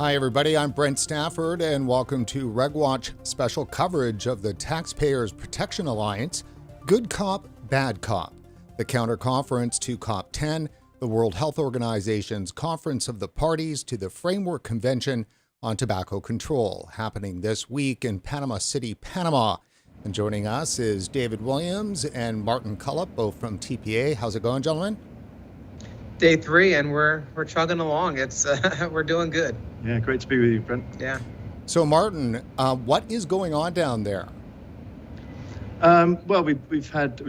Hi, everybody. I'm Brent Stafford, and welcome to RegWatch special coverage of the Taxpayers Protection Alliance, Good Cop, Bad Cop, the counter-conference to COP10, the World Health Organization's Conference of the Parties to the Framework Convention on Tobacco Control, happening this week in Panama City, Panama. And joining us is David Williams and Martin Cullip, both from TPA. How's it going, gentlemen? Day 3, and we're chugging along. It's we're doing good. Yeah, great to be with you, Brent. Yeah. So, Martin, what is going on down there? Well, we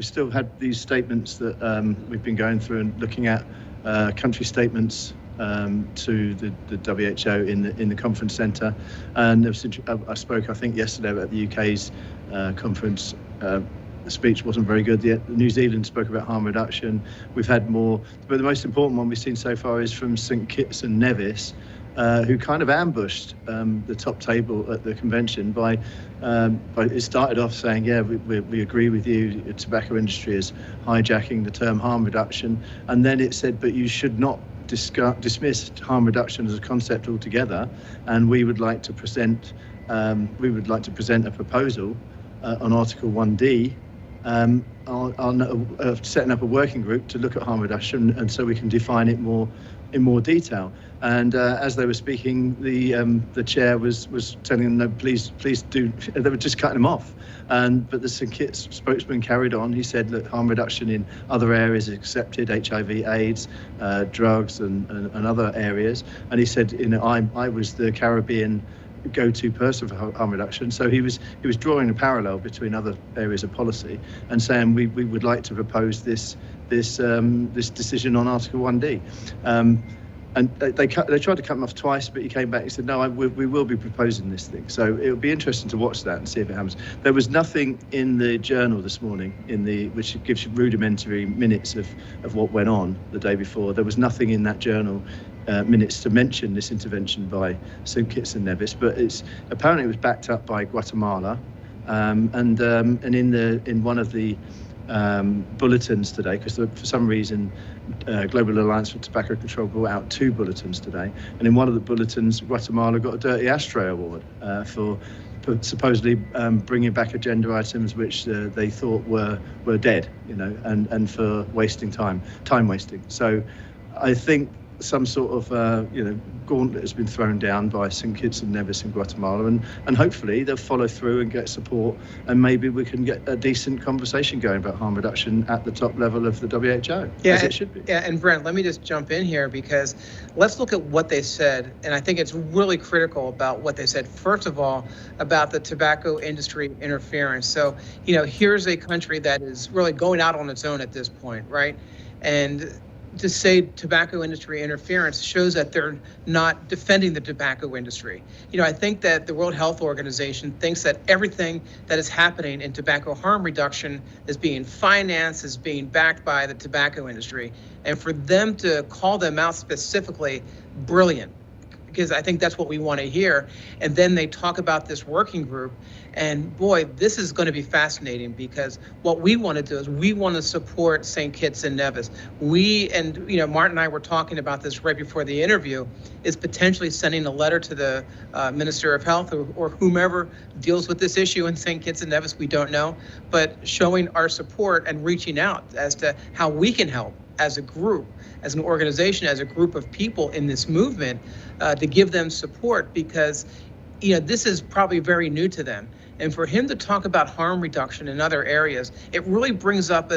still had these statements that we've been going through and looking at country statements to the WHO in the conference centre, and I spoke, I think, yesterday about the UK's conference. The speech wasn't very good. New Zealand spoke about harm reduction. We've had more, but the most important one we've seen so far is from St Kitts and Nevis, who kind of ambushed the top table at the convention by it started off saying, yeah, we agree with you, the tobacco industry is hijacking the term harm reduction, and then it said, but you should not dismiss harm reduction as a concept altogether, and we would like to present a proposal on Article 1D on setting up a working group to look at harm reduction, and so we can define it in more detail. And as they were speaking, the chair was telling them, no, please do. They were just cutting them off. But the St Kitts spokesman carried on. He said that harm reduction in other areas is accepted, HIV, AIDS, drugs, and other areas. And he said, I was the Caribbean go-to person for harm reduction, so he was drawing a parallel between other areas of policy and saying we would like to propose this decision on Article 1D. And they tried to cut him off twice, but he came back and said, no, we will be proposing this thing. So it'll be interesting to watch that and see if it happens. There was nothing in the journal this morning, which gives you rudimentary minutes of what went on the day before. There was nothing in that journal minutes to mention this intervention by St Kitts and Nevis, but apparently it was backed up by Guatemala, and in one of the bulletins today, because for some reason Global Alliance for Tobacco Control brought out 2 bulletins today, and in one of the bulletins Guatemala got a Dirty Ashtray Award for supposedly bringing back agenda items which they thought were dead, and for wasting time wasting. So I think some sort of gauntlet has been thrown down by St Kitts and Nevis and Guatemala, and hopefully they'll follow through and get support, and maybe we can get a decent conversation going about harm reduction at the top level of the WHO, as it should be. Yeah, and Brent, let me just jump in here, because let's look at what they said, and I think it's really critical about what they said. First of all, about the tobacco industry interference. So, here's a country that is really going out on its own at this point, right? And to say tobacco industry interference shows that they're not defending the tobacco industry. I think that the World Health Organization thinks that everything that is happening in tobacco harm reduction is being financed, is being backed by the tobacco industry. And for them to call them out specifically, brilliant, because I think that's what we want to hear. And then they talk about this working group. And boy, this is going to be fascinating, because what we want to do is we want to support St. Kitts and Nevis. Martin and I were talking about this right before the interview, is potentially sending a letter to the Minister of Health or whomever deals with this issue in St. Kitts and Nevis. We don't know, but showing our support and reaching out as to how we can help as a group, as an organization, as a group of people in this movement, to give them support, because this is probably very new to them. And for him to talk about harm reduction in other areas, it really brings up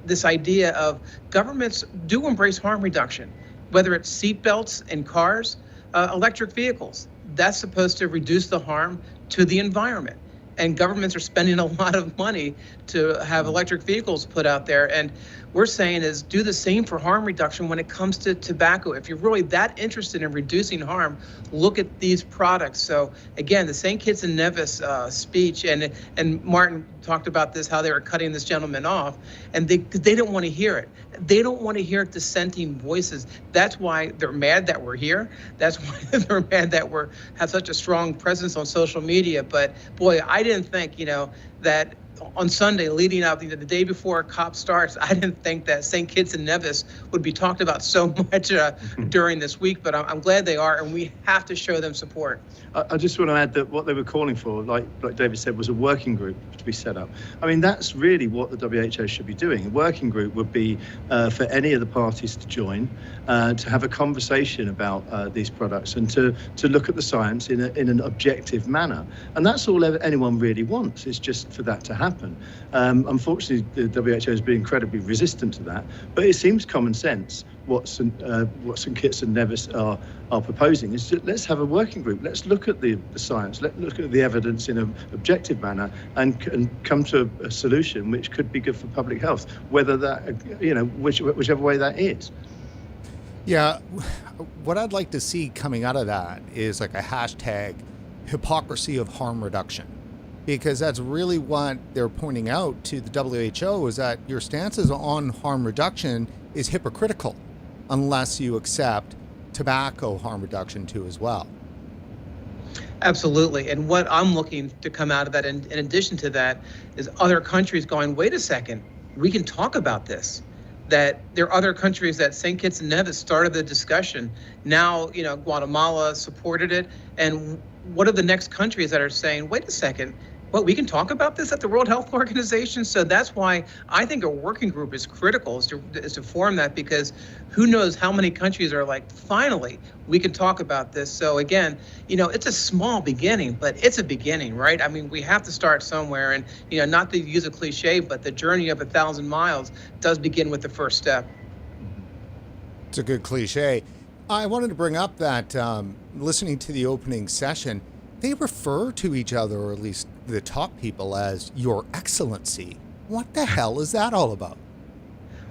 this idea of governments do embrace harm reduction, whether it's seatbelts in cars, electric vehicles. That's supposed to reduce the harm to the environment. And governments are spending a lot of money to have electric vehicles put out there. And we're saying is do the same for harm reduction when it comes to tobacco. If you're really that interested in reducing harm, look at these products. So again, the St. Kitts and Nevis speech, and Martin talked about this, how they were cutting this gentleman off, and they don't want to hear it. They don't want to hear dissenting voices. That's why they're mad that we're here. That's why they're mad that we have such a strong presence on social media. But boy, I didn't think, that on Sunday leading up, the day before COP starts, I didn't think that St. Kitts and Nevis would be talked about so much during this week, but I'm glad they are, and we have to show them support. I just want to add that what they were calling for, like David said, was a working group to be set up. I mean, that's really what the WHO should be doing. A working group would be for any of the parties to join, to have a conversation about these products and to look at the science in an objective manner. And that's all anyone really wants, is just for that to happen. Unfortunately, the WHO has been incredibly resistant to that, but it seems common sense. What St. Kitts and Nevis are proposing is let's have a working group. Let's look at the science. Let's look at the evidence in an objective manner and come to a solution which could be good for public health, whether that, whichever way that is. Yeah, what I'd like to see coming out of that is like a hashtag hypocrisy of harm reduction, because that's really what they're pointing out to the WHO, is that your stances on harm reduction is hypocritical unless you accept tobacco harm reduction too as well. Absolutely. And what I'm looking to come out of that, in addition to that, is other countries going, wait a second, we can talk about this. That there are other countries that St. Kitts and Nevis started the discussion. Now, Guatemala supported it. And what are the next countries that are saying, wait a second, well, we can talk about this at the World Health Organization? So that's why I think a working group is critical, is to form that, because who knows how many countries are like, finally, we can talk about this. So again, it's a small beginning, but it's a beginning, right? I mean, we have to start somewhere, and, not to use a cliche, but the journey of 1,000 miles does begin with the first step. It's a good cliche. I wanted to bring up that listening to the opening session, they refer to each other, or at least the top people, as Your Excellency. What the hell is that all about?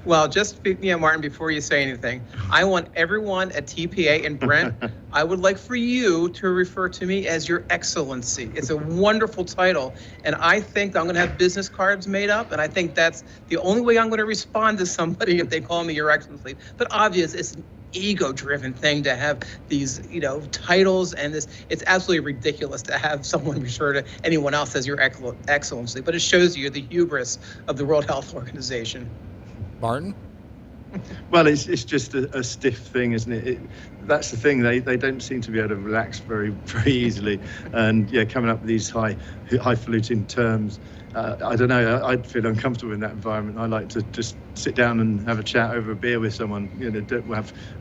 Well, just, Martin, before you say anything, I want everyone at TPA and Brent, I would like for you to refer to me as Your Excellency. It's a wonderful title, and I think I'm going to have business cards made up, and I think that's the only way I'm going to respond to somebody if they call me Your Excellency. But obviously, it's an ego-driven thing to have these, titles, and it's absolutely ridiculous to have someone refer to anyone else as Your Excellency. But it shows you the hubris of the World Health Organization. Martin? Well, it's just a stiff thing, isn't it? That's the thing. They don't seem to be able to relax very, very easily, and coming up with these highfalutin terms. I don't know. I'd feel uncomfortable in that environment. I like to just sit down and have a chat over a beer with someone,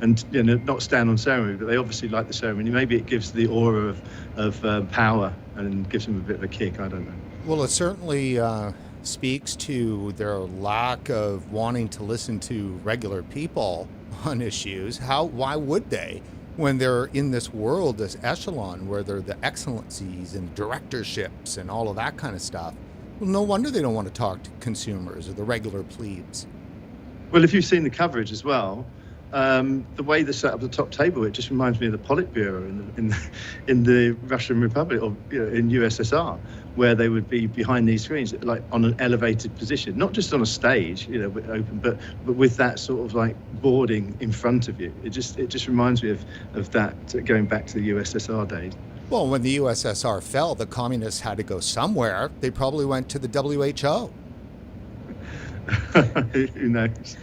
not stand on ceremony. But they obviously like the ceremony. Maybe it gives the aura of power and gives them a bit of a kick. I don't know. Well, it certainly speaks to their lack of wanting to listen to regular people on issues. Why would they, when they're in this world, this echelon where they're the excellencies and directorships and all of that kind of stuff? Well, no wonder they don't want to talk to consumers or the regular plebes. Well, if you've seen the coverage as well, the way they set up the top table, it just reminds me of the Politburo in the Russian Republic, or in USSR, where they would be behind these screens, like on an elevated position, not just on a stage, open, but with that sort of like boarding in front of you. It just reminds me of that, going back to the USSR days. Well, when the USSR fell, the communists had to go somewhere. They probably went to the WHO. Who knows?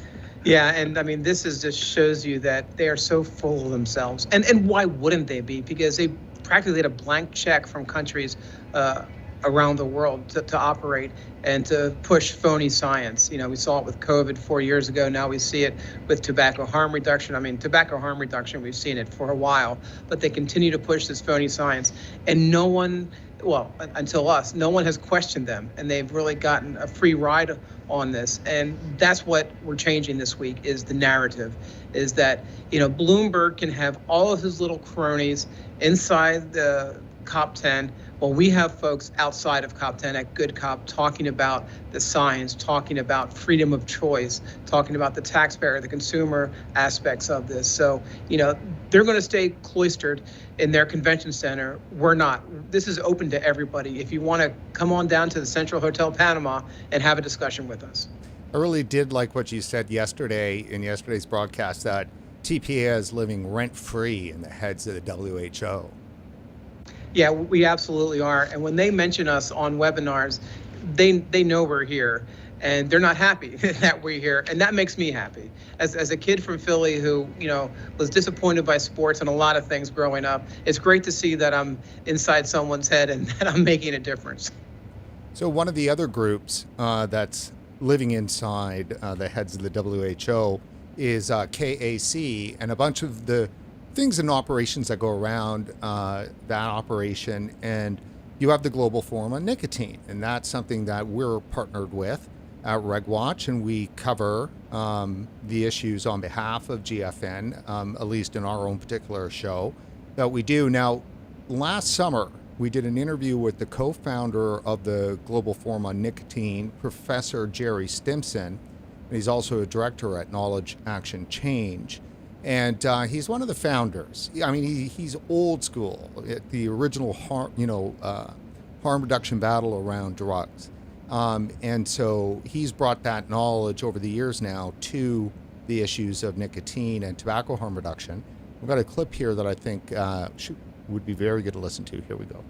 Yeah, and I mean, this just shows you that they are so full of themselves. And why wouldn't they be? Because they practically had a blank check from countries around the world to operate and to push phony science. We saw it with COVID 4 years ago. Now we see it with tobacco harm reduction. I mean, tobacco harm reduction, we've seen it for a while, but they continue to push this phony science. And no one, until us, no one has questioned them. And they've really gotten a free ride on this. And that's what we're changing this week, is the narrative, is that, Bloomberg can have all of his little cronies inside the COP10. Well, we have folks outside of COP10 at Good Cop talking about the science, talking about freedom of choice, talking about the taxpayer, the consumer aspects of this. So, they're going to stay cloistered in their convention center. We're not. This is open to everybody. If you want to come on down to the Central Hotel Panama and have a discussion with us. I really did like what you said yesterday in yesterday's broadcast, that TPA is living rent-free in the heads of the WHO. Yeah, we absolutely are. And when they mention us on webinars, they know we're here, and they're not happy that we're here, and that makes me happy. As a kid from Philly who, was disappointed by sports and a lot of things growing up, it's great to see that I'm inside someone's head and that I'm making a difference. So one of the other groups that's living inside the heads of the WHO is KAC, and a bunch of the things and operations that go around that operation. And you have the Global Forum on Nicotine, and that's something that we're partnered with at RegWatch, and we cover the issues on behalf of GFN, at least in our own particular show that we do. Now, last summer, we did an interview with the co-founder of the Global Forum on Nicotine, Professor Jerry Stimson, and he's also a director at Knowledge Action Change. And he's one of the founders. I mean, he's old school, the original harm reduction battle around drugs. And so he's brought that knowledge over the years now to the issues of nicotine and tobacco harm reduction. We've got a clip here that I think would be very good to listen to. Here we go.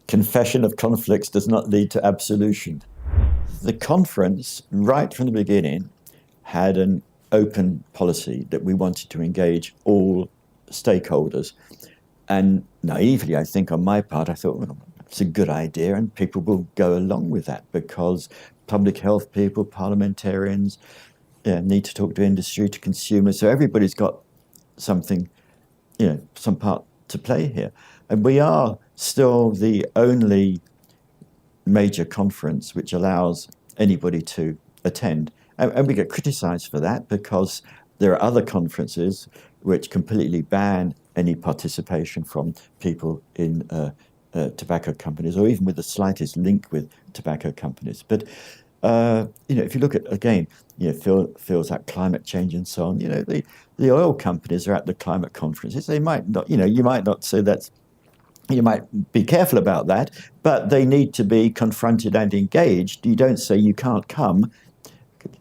Confession of conflicts does not lead to absolution. The conference, right from the beginning, had an open policy that we wanted to engage all stakeholders. And naively, I think on my part, I thought, well, it's a good idea and people will go along with that because public health people, parliamentarians need to talk to industry, to consumers. So everybody's got something, some part to play here. And we are still the only major conference which allows anybody to attend. And we get criticized for that because there are other conferences which completely ban any participation from people in tobacco companies or even with the slightest link with tobacco companies. But, if you look at, again, feels like climate change and so on, the oil companies are at the climate conferences. They might not, you might not say that's, you might be careful about that, but they need to be confronted and engaged. You don't say you can't come.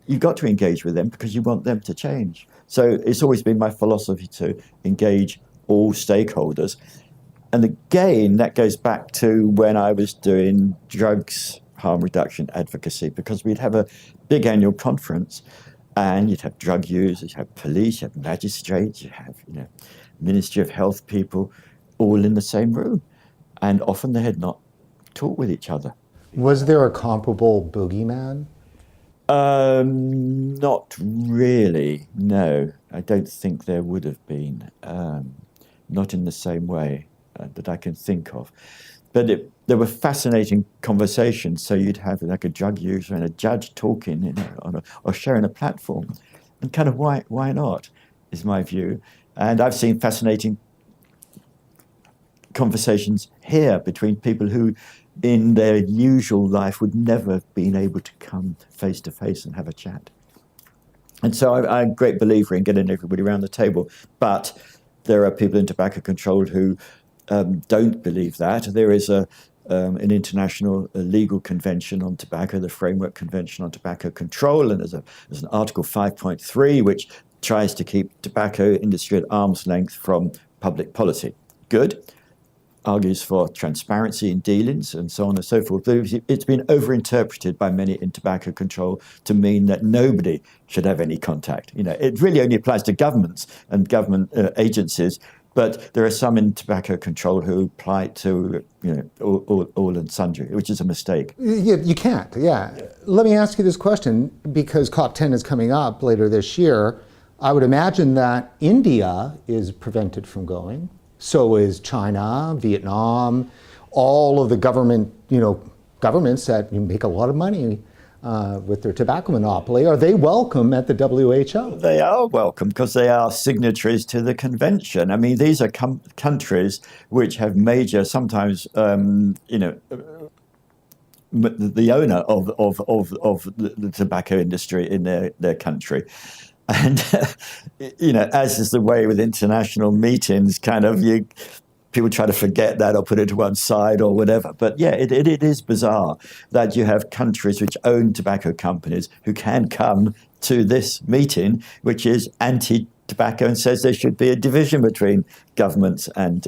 You've got to engage with them because you want them to change. So it's always been my philosophy to engage all stakeholders. And again, that goes back to when I was doing drugs harm reduction advocacy, because we'd have a big annual conference and you'd have drug users, you'd have police, you'd have magistrates, you'd have, Ministry of Health people all in the same room. And often they had not talked with each other. Was there a comparable boogeyman? Not really, no. I don't think there would have been. Not in the same way that I can think of. But there were fascinating conversations. So you'd have like a drug user and a judge talking, or sharing a platform. And kind of why not, is my view. And I've seen fascinating conversations here between people who in their usual life would never have been able to come face to face and have a chat. And so I'm a great believer in getting everybody around the table. But there are people in tobacco control who don't believe that. There is an international legal convention on tobacco, the Framework Convention on Tobacco Control, and there's an Article 5.3 which tries to keep tobacco industry at arm's length from public policy. Good. Argues for transparency in dealings and so on and so forth. But it's been overinterpreted by many in tobacco control to mean that nobody should have any contact. It really only applies to governments and government agencies, but there are some in tobacco control who apply to all and sundry, which is a mistake. You can't, yeah. Let me ask you this question, because COP10 is coming up later this year. I would imagine that India is prevented from going. So is China, Vietnam, all of the governments that make a lot of money with their tobacco monopoly. Are they welcome at the WHO? They are welcome because they are signatories to the convention. I mean, these are countries which have major, sometimes, the owner of the tobacco industry in their country. And, as is the way with international meetings, people try to forget that or put it to one side or whatever. But yeah, it is bizarre that you have countries which own tobacco companies who can come to this meeting, which is tobacco and says there should be a division between governments and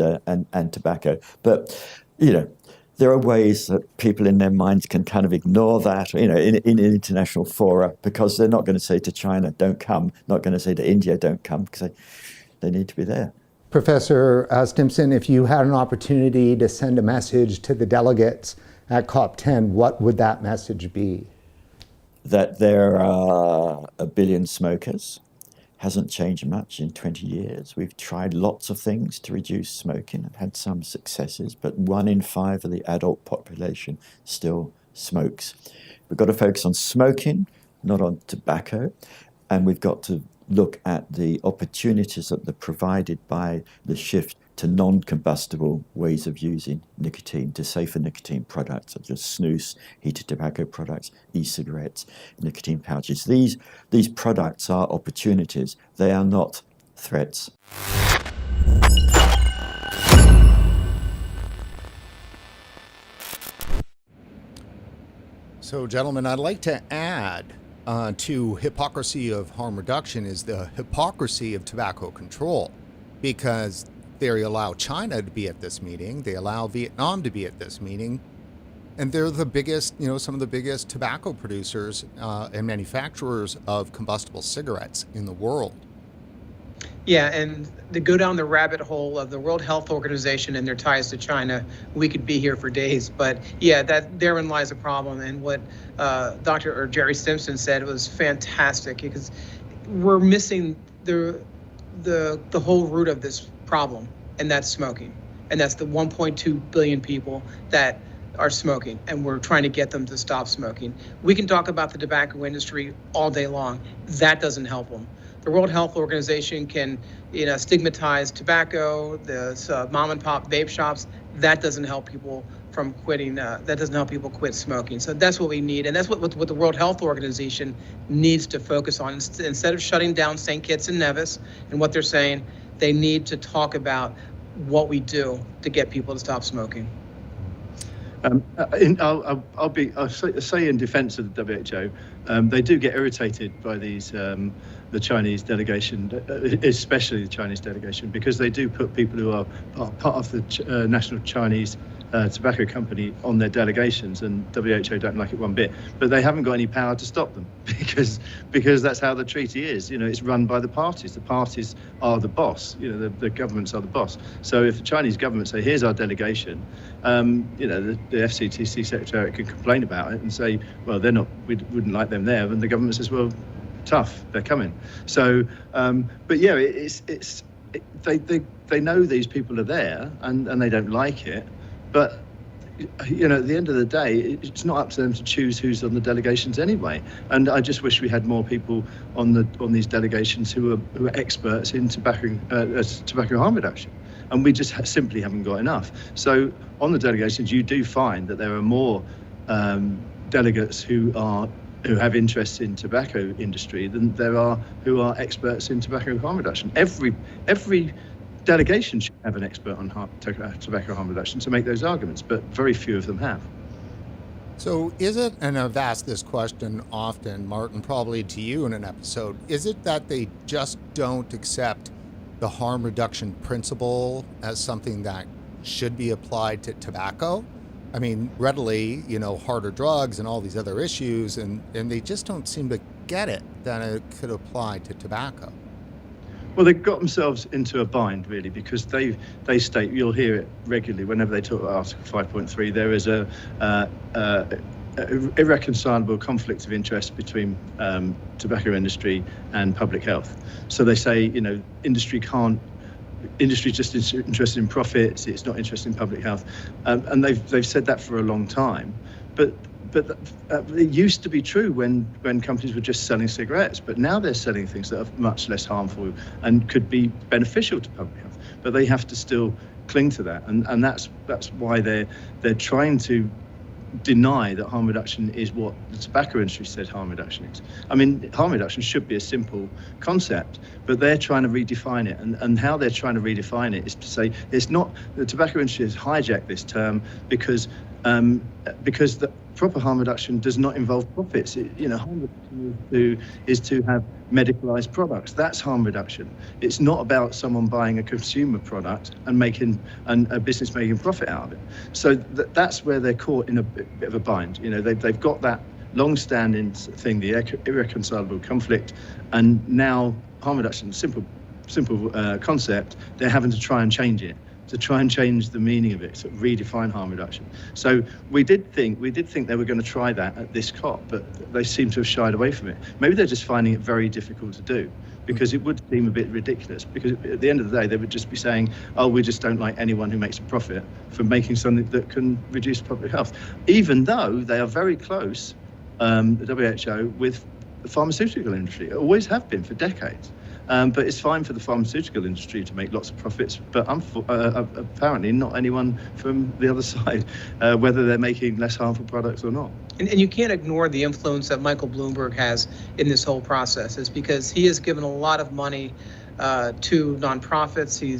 tobacco. But, there are ways that people in their minds can kind of ignore that, in international fora, because they're not going to say to China, don't come, not going to say to India, don't come, because they need to be there. Professor Stimson, if you had an opportunity to send a message to the delegates at COP10, what would that message be? That there are 1 billion smokers. Hasn't changed much in 20 years. We've tried lots of things to reduce smoking and had some successes, but 1 in 5 of the adult population still smokes. We've got to focus on smoking, not on tobacco, and we've got to look at the opportunities that are provided by the shift to non-combustible ways of using nicotine, to safer nicotine products such as snus, heated tobacco products, e-cigarettes, nicotine pouches. These products are opportunities. They are not threats. So, gentlemen, I'd like to add to hypocrisy of harm reduction is the hypocrisy of tobacco control, because they allow China to be at this meeting, they allow Vietnam to be at this meeting, and they're the biggest, some of the biggest tobacco producers and manufacturers of combustible cigarettes in the world. Yeah, and to go down the rabbit hole of the World Health Organization and their ties to China, we could be here for days. But yeah, therein lies a problem. And what Dr. Jerry Stimson said was fantastic, because we're missing the whole root of this problem, and that's smoking. And that's the 1.2 billion people that are smoking, and we're trying to get them to stop smoking. We can talk about the tobacco industry all day long. That doesn't help them. The World Health Organization can, stigmatize tobacco, the mom and pop vape shops. That doesn't help people from quitting. That doesn't help people quit smoking. So that's what we need, and that's what the World Health Organization needs to focus on. Instead of shutting down St. Kitts and Nevis and what they're saying, they need to talk about what we do to get people to stop smoking. I'll say in defence of the WHO, they do get irritated by these the Chinese delegation, especially the Chinese delegation, because they do put people who are part of the National Chinese Tobacco Company on their delegations, and WHO don't like it one bit. But they haven't got any power to stop them because that's how the treaty is. It's run by the parties. The parties are the boss. The governments are the boss. So if the Chinese government say, "Here's our delegation," the FCTC secretariat can complain about it and say, "Well, they're not. We wouldn't like them there." And the government says, "Well, tough, they're coming." So, but yeah, they know these people are there and they don't like it. But at the end of the day, it's not up to them to choose who's on the delegations anyway. And I just wish we had more people on these delegations who are experts in tobacco harm reduction. And we just simply haven't got enough. So on the delegations, you do find that there are more delegates who have interests in tobacco industry than there are who are experts in tobacco harm reduction. Every delegation should have an expert on tobacco harm reduction to make those arguments, but very few of them have. So is it, and I've asked this question often, Martin, probably to you in an episode, is it that they just don't accept the harm reduction principle as something that should be applied to tobacco? I mean, readily, harder drugs and all these other issues, and they just don't seem to get it that it could apply to tobacco. Well, they've got themselves into a bind, really, because they state, you'll hear it regularly whenever they talk about Article 5.3, there is a irreconcilable conflict of interest between tobacco industry and public health. So they say, industry's just interested in profits, it's not interested in public health. And they've said that for a long time. But it used to be true when companies were just selling cigarettes, but now they're selling things that are much less harmful and could be beneficial to public health. But they have to still cling to that, and that's why they're trying to deny that harm reduction is what the tobacco industry said harm reduction is. I mean, harm reduction should be a simple concept, but they're trying to redefine it. And how they're trying to redefine it is to say it's not, the tobacco industry has hijacked this term because proper harm reduction does not involve profits. Harm reduction is to have medicalized products. That's harm reduction. It's not about someone buying a consumer product and a business making profit out of it. So that's where they're caught in a bit of a bind. They've got that long-standing thing, the irreconcilable conflict, and now harm reduction, simple concept. They're having to try and change it, to try and change the meaning of it, to redefine harm reduction. So we did think they were going to try that at this COP, but they seem to have shied away from it. Maybe they're just finding it very difficult to do, because it would seem a bit ridiculous, because at the end of the day they would just be saying, oh, we just don't like anyone who makes a profit from making something that can reduce public health, even though they are very close, the WHO, with the pharmaceutical industry. It always have been for decades. But it's fine for the pharmaceutical industry to make lots of profits, but apparently not anyone from the other side, whether they're making less harmful products or not. And you can't ignore the influence that Michael Bloomberg has in this whole process, is because he has given a lot of money to nonprofits. He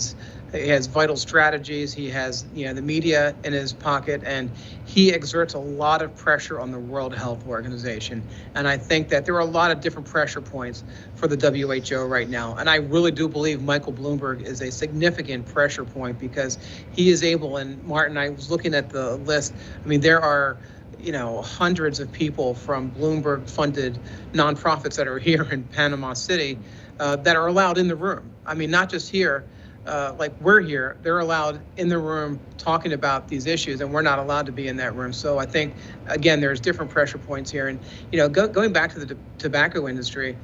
has vital strategies. He has the media in his pocket, and he exerts a lot of pressure on the World Health Organization. And I think that there are a lot of different pressure points for the WHO right now. And I really do believe Michael Bloomberg is a significant pressure point, because he is able, and Martin, I was looking at the list. I mean, there are hundreds of people from Bloomberg-funded nonprofits that are here in Panama City that are allowed in the room. I mean, not just here, like we're here, they're allowed in the room talking about these issues, and we're not allowed to be in that room. So I think, again, there's different pressure points here. And, going back to the tobacco industry,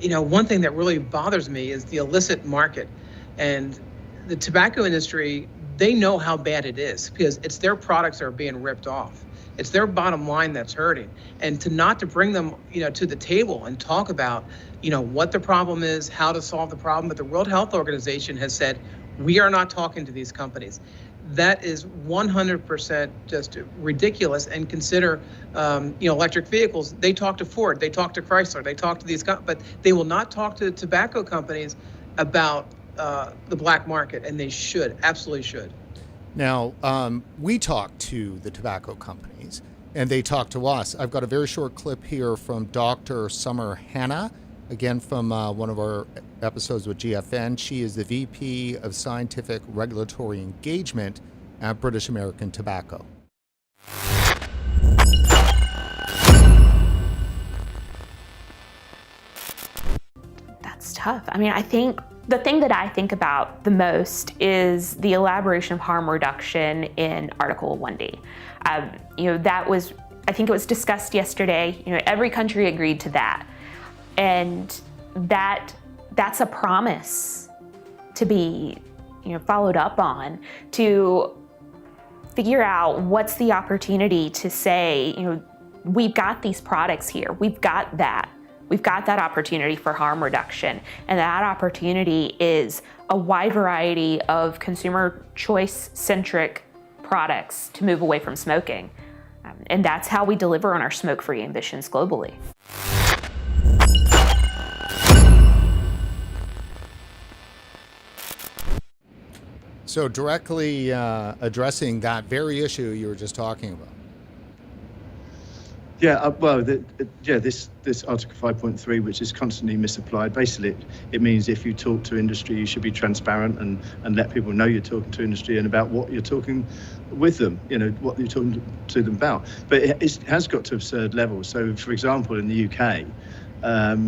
one thing that really bothers me is the illicit market. And the tobacco industry, they know how bad it is, because it's their products that are being ripped off. It's their bottom line that's hurting. And to bring them, to the table and talk about, what the problem is, how to solve the problem. But the World Health Organization has said, we are not talking to these companies. That is 100% just ridiculous. And consider, electric vehicles. They talk to Ford, they talk to Chrysler, they talk to these, but they will not talk to tobacco companies about the black market, and they should, absolutely should. Now, we talk to the tobacco companies, and they talk to us. I've got a very short clip here from Dr. Summer Hanna, again from one of our episodes with GFN. She is the VP of Scientific Regulatory Engagement at British American Tobacco. That's tough. I mean, I think the thing that I think about the most is the elaboration of harm reduction in Article 1D. That was, I think it was discussed yesterday. Every country agreed to that. And that's a promise to be, followed up on, to figure out what's the opportunity to say, we've got these products here, we've got that opportunity for harm reduction. And that opportunity is a wide variety of consumer choice-centric products to move away from smoking. And that's how we deliver on our smoke-free ambitions globally. So directly addressing that very issue you were just talking about. Yeah, this Article 5.3, which is constantly misapplied, basically it means if you talk to industry, you should be transparent and let people know you're talking to industry and about what you're talking with them, what you're talking to them about. But it has got to absurd levels. So, for example, in the UK,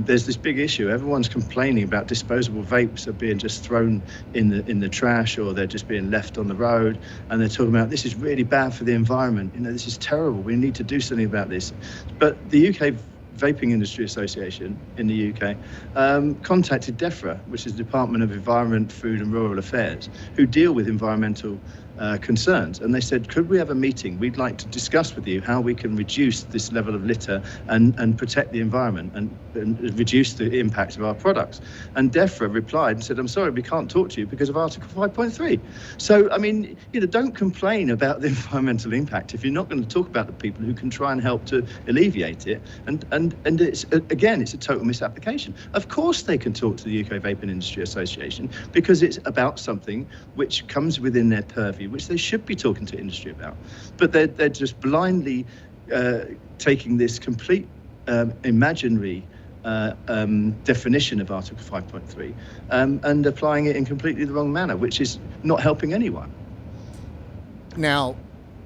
there's this big issue. Everyone's complaining about disposable vapes are being just thrown in the trash, or they're just being left on the road, and they're talking about this is really bad for the environment. This is terrible. We need to do something about this. But the UK Vaping Industry Association in the UK contacted DEFRA, which is the Department of Environment, Food and Rural Affairs, who deal with environmental concerns, and they said, could we have a meeting? We'd like to discuss with you how we can reduce this level of litter and protect the environment and reduce the impact of our products. And DEFRA replied and said, I'm sorry, we can't talk to you because of Article 5.3. So, don't complain about the environmental impact if you're not going to talk about the people who can try and help to alleviate it. And it's, again, it's a total misapplication. Of course they can talk to the UK Vaping Industry Association because it's about something which comes within their purview, which they should be talking to industry about. But they're just blindly taking this complete imaginary definition of Article 5.3 and applying it in completely the wrong manner, which is not helping anyone. Now,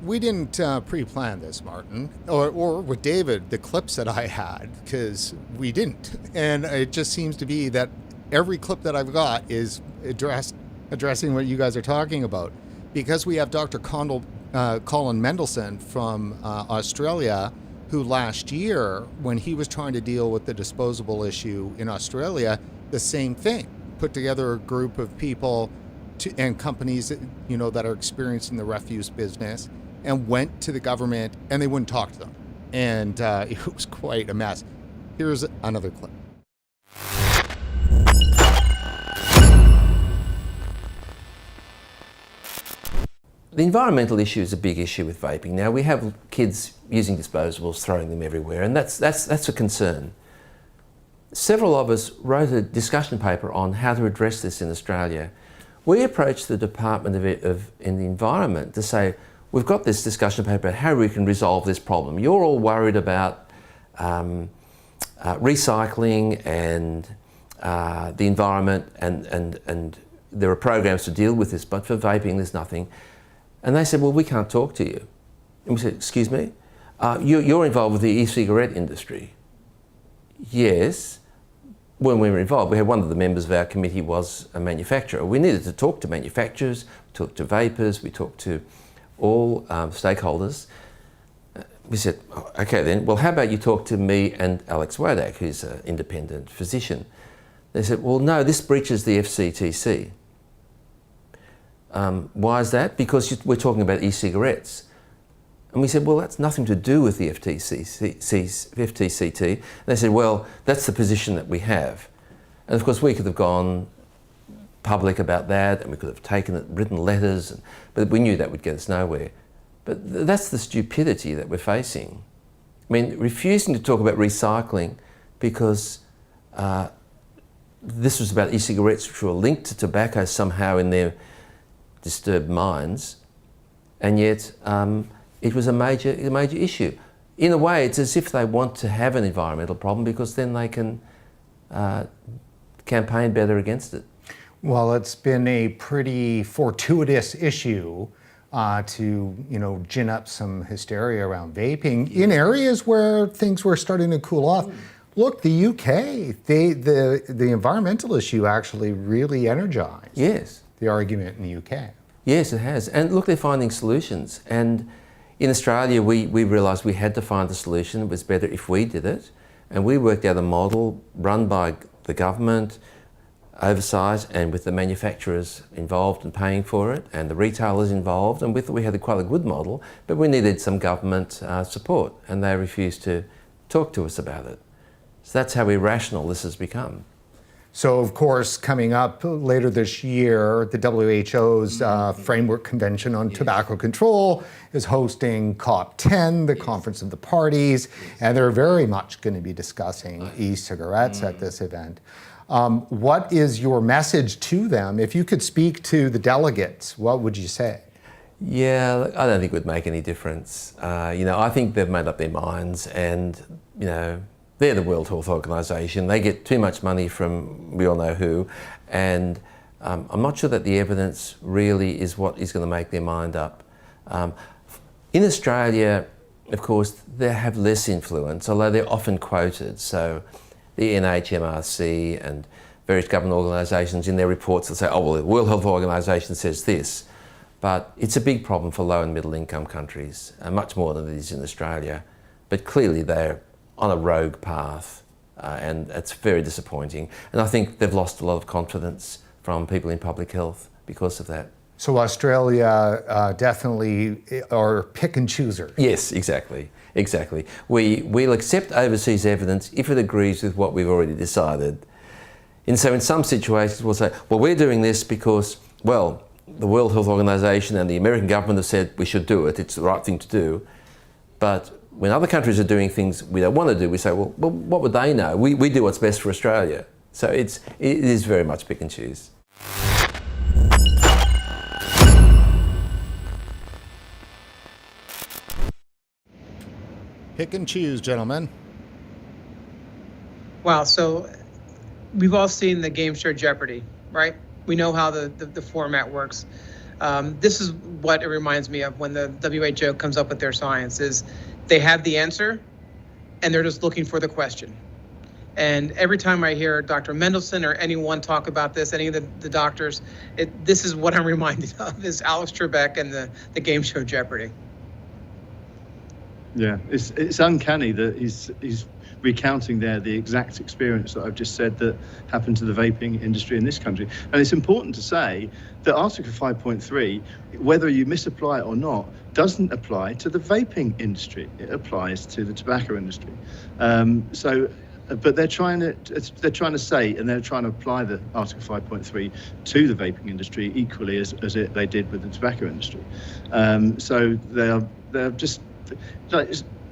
we didn't pre-plan this, Martin, or with David, the clips that I had, because we didn't. And it just seems to be that every clip that I've got is addressing what you guys are talking about. Because we have Dr. Colin Mendelsohn from Australia, who last year, when he was trying to deal with the disposable issue in Australia, the same thing, put together a group of people and companies that, that are experiencing the refuse business, and went to the government, and they wouldn't talk to them. And it was quite a mess. Here's another clip. The environmental issue is a big issue with vaping. Now, we have kids using disposables, throwing them everywhere, and that's a concern. Several of us wrote a discussion paper on how to address this in Australia. We approached the Department of the Environment to say, we've got this discussion paper about how we can resolve this problem. You're all worried about recycling and the environment, and there are programs to deal with this, but for vaping there's nothing. And they said, well, we can't talk to you. And we said, excuse me? You're involved with the e-cigarette industry. Yes. When we were involved, we had one of the members of our committee was a manufacturer. We needed to talk to manufacturers, talk to vapers, we talked to all stakeholders. We said, oh, okay then, well, how about you talk to me and Alex Wodak, who's an independent physician. They said, well, no, this breaches the FCTC. Why is that? Because we're talking about e-cigarettes. And we said, well, that's nothing to do with the FTCT. And they said, well, that's the position that we have. And of course, we could have gone public about that, and we could have taken it, written letters, but we knew that would get us nowhere. But that's the stupidity that we're facing. I mean, refusing to talk about recycling because this was about e-cigarettes, which were linked to tobacco somehow in their disturbed minds, and yet it was a major issue. In a way, it's as if they want to have an environmental problem because then they can campaign better against it. Well, it's been a pretty fortuitous issue to gin up some hysteria around vaping in areas where things were starting to cool off. Look, the UK, the environmental issue actually really energized the argument in the UK. Yes, it has. And look, they're finding solutions. And in Australia, we realised we had to find a solution. It was better if we did it. And we worked out a model run by the government, oversight, and with the manufacturers involved and paying for it, and the retailers involved. And we had quite a good model, but we needed some government support, and they refused to talk to us about it. So that's how irrational this has become. So, of course, coming up later this year, the WHO's Framework Convention on Tobacco Control is hosting COP10, the Conference of the Parties, and they're very much going to be discussing e-cigarettes at this event. What is your message to them? If you could speak to the delegates, what would you say? Yeah, I don't think it would make any difference. I think they've made up their minds, and, they're the World Health Organization. They get too much money from we all know who, and I'm not sure that the evidence really is what is going to make their mind up. In Australia, of course, they have less influence, although they're often quoted. So the NHMRC and various government organisations in their reports will say, oh, well, the World Health Organization says this. But it's a big problem for low and middle income countries, much more than it is in Australia. But clearly they're on a rogue path, and it's very disappointing. And I think they've lost a lot of confidence from people in public health because of that. So Australia definitely are pick and choosers. Yes, exactly. We'll accept overseas evidence if it agrees with what we've already decided. And so in some situations we'll say, well, we're doing this because, well, the World Health Organization and the American government have said we should do it, it's the right thing to do. But when other countries are doing things we don't want to do, we say, well, what would they know? We do what's best for Australia. So it is very much pick and choose. Pick and choose, gentlemen. Wow. So we've all seen the game show Jeopardy, right? We know how the format works. This is what it reminds me of when the WHO comes up with their science is they have the answer and they're just looking for the question. And every time I hear Dr. Mendelsohn or anyone talk about this, any of the doctors, this is what I'm reminded of is Alex Trebek and the game show Jeopardy. Yeah, it's uncanny that he's recounting there the exact experience that I've just said that happened to the vaping industry in this country. And it's important to say that Article 5.3, whether you misapply it or not, doesn't apply to the vaping industry. It applies to the tobacco industry. But they're trying to say, and they're trying to apply the Article 5.3 to the vaping industry equally as they did with the tobacco industry. So they're just like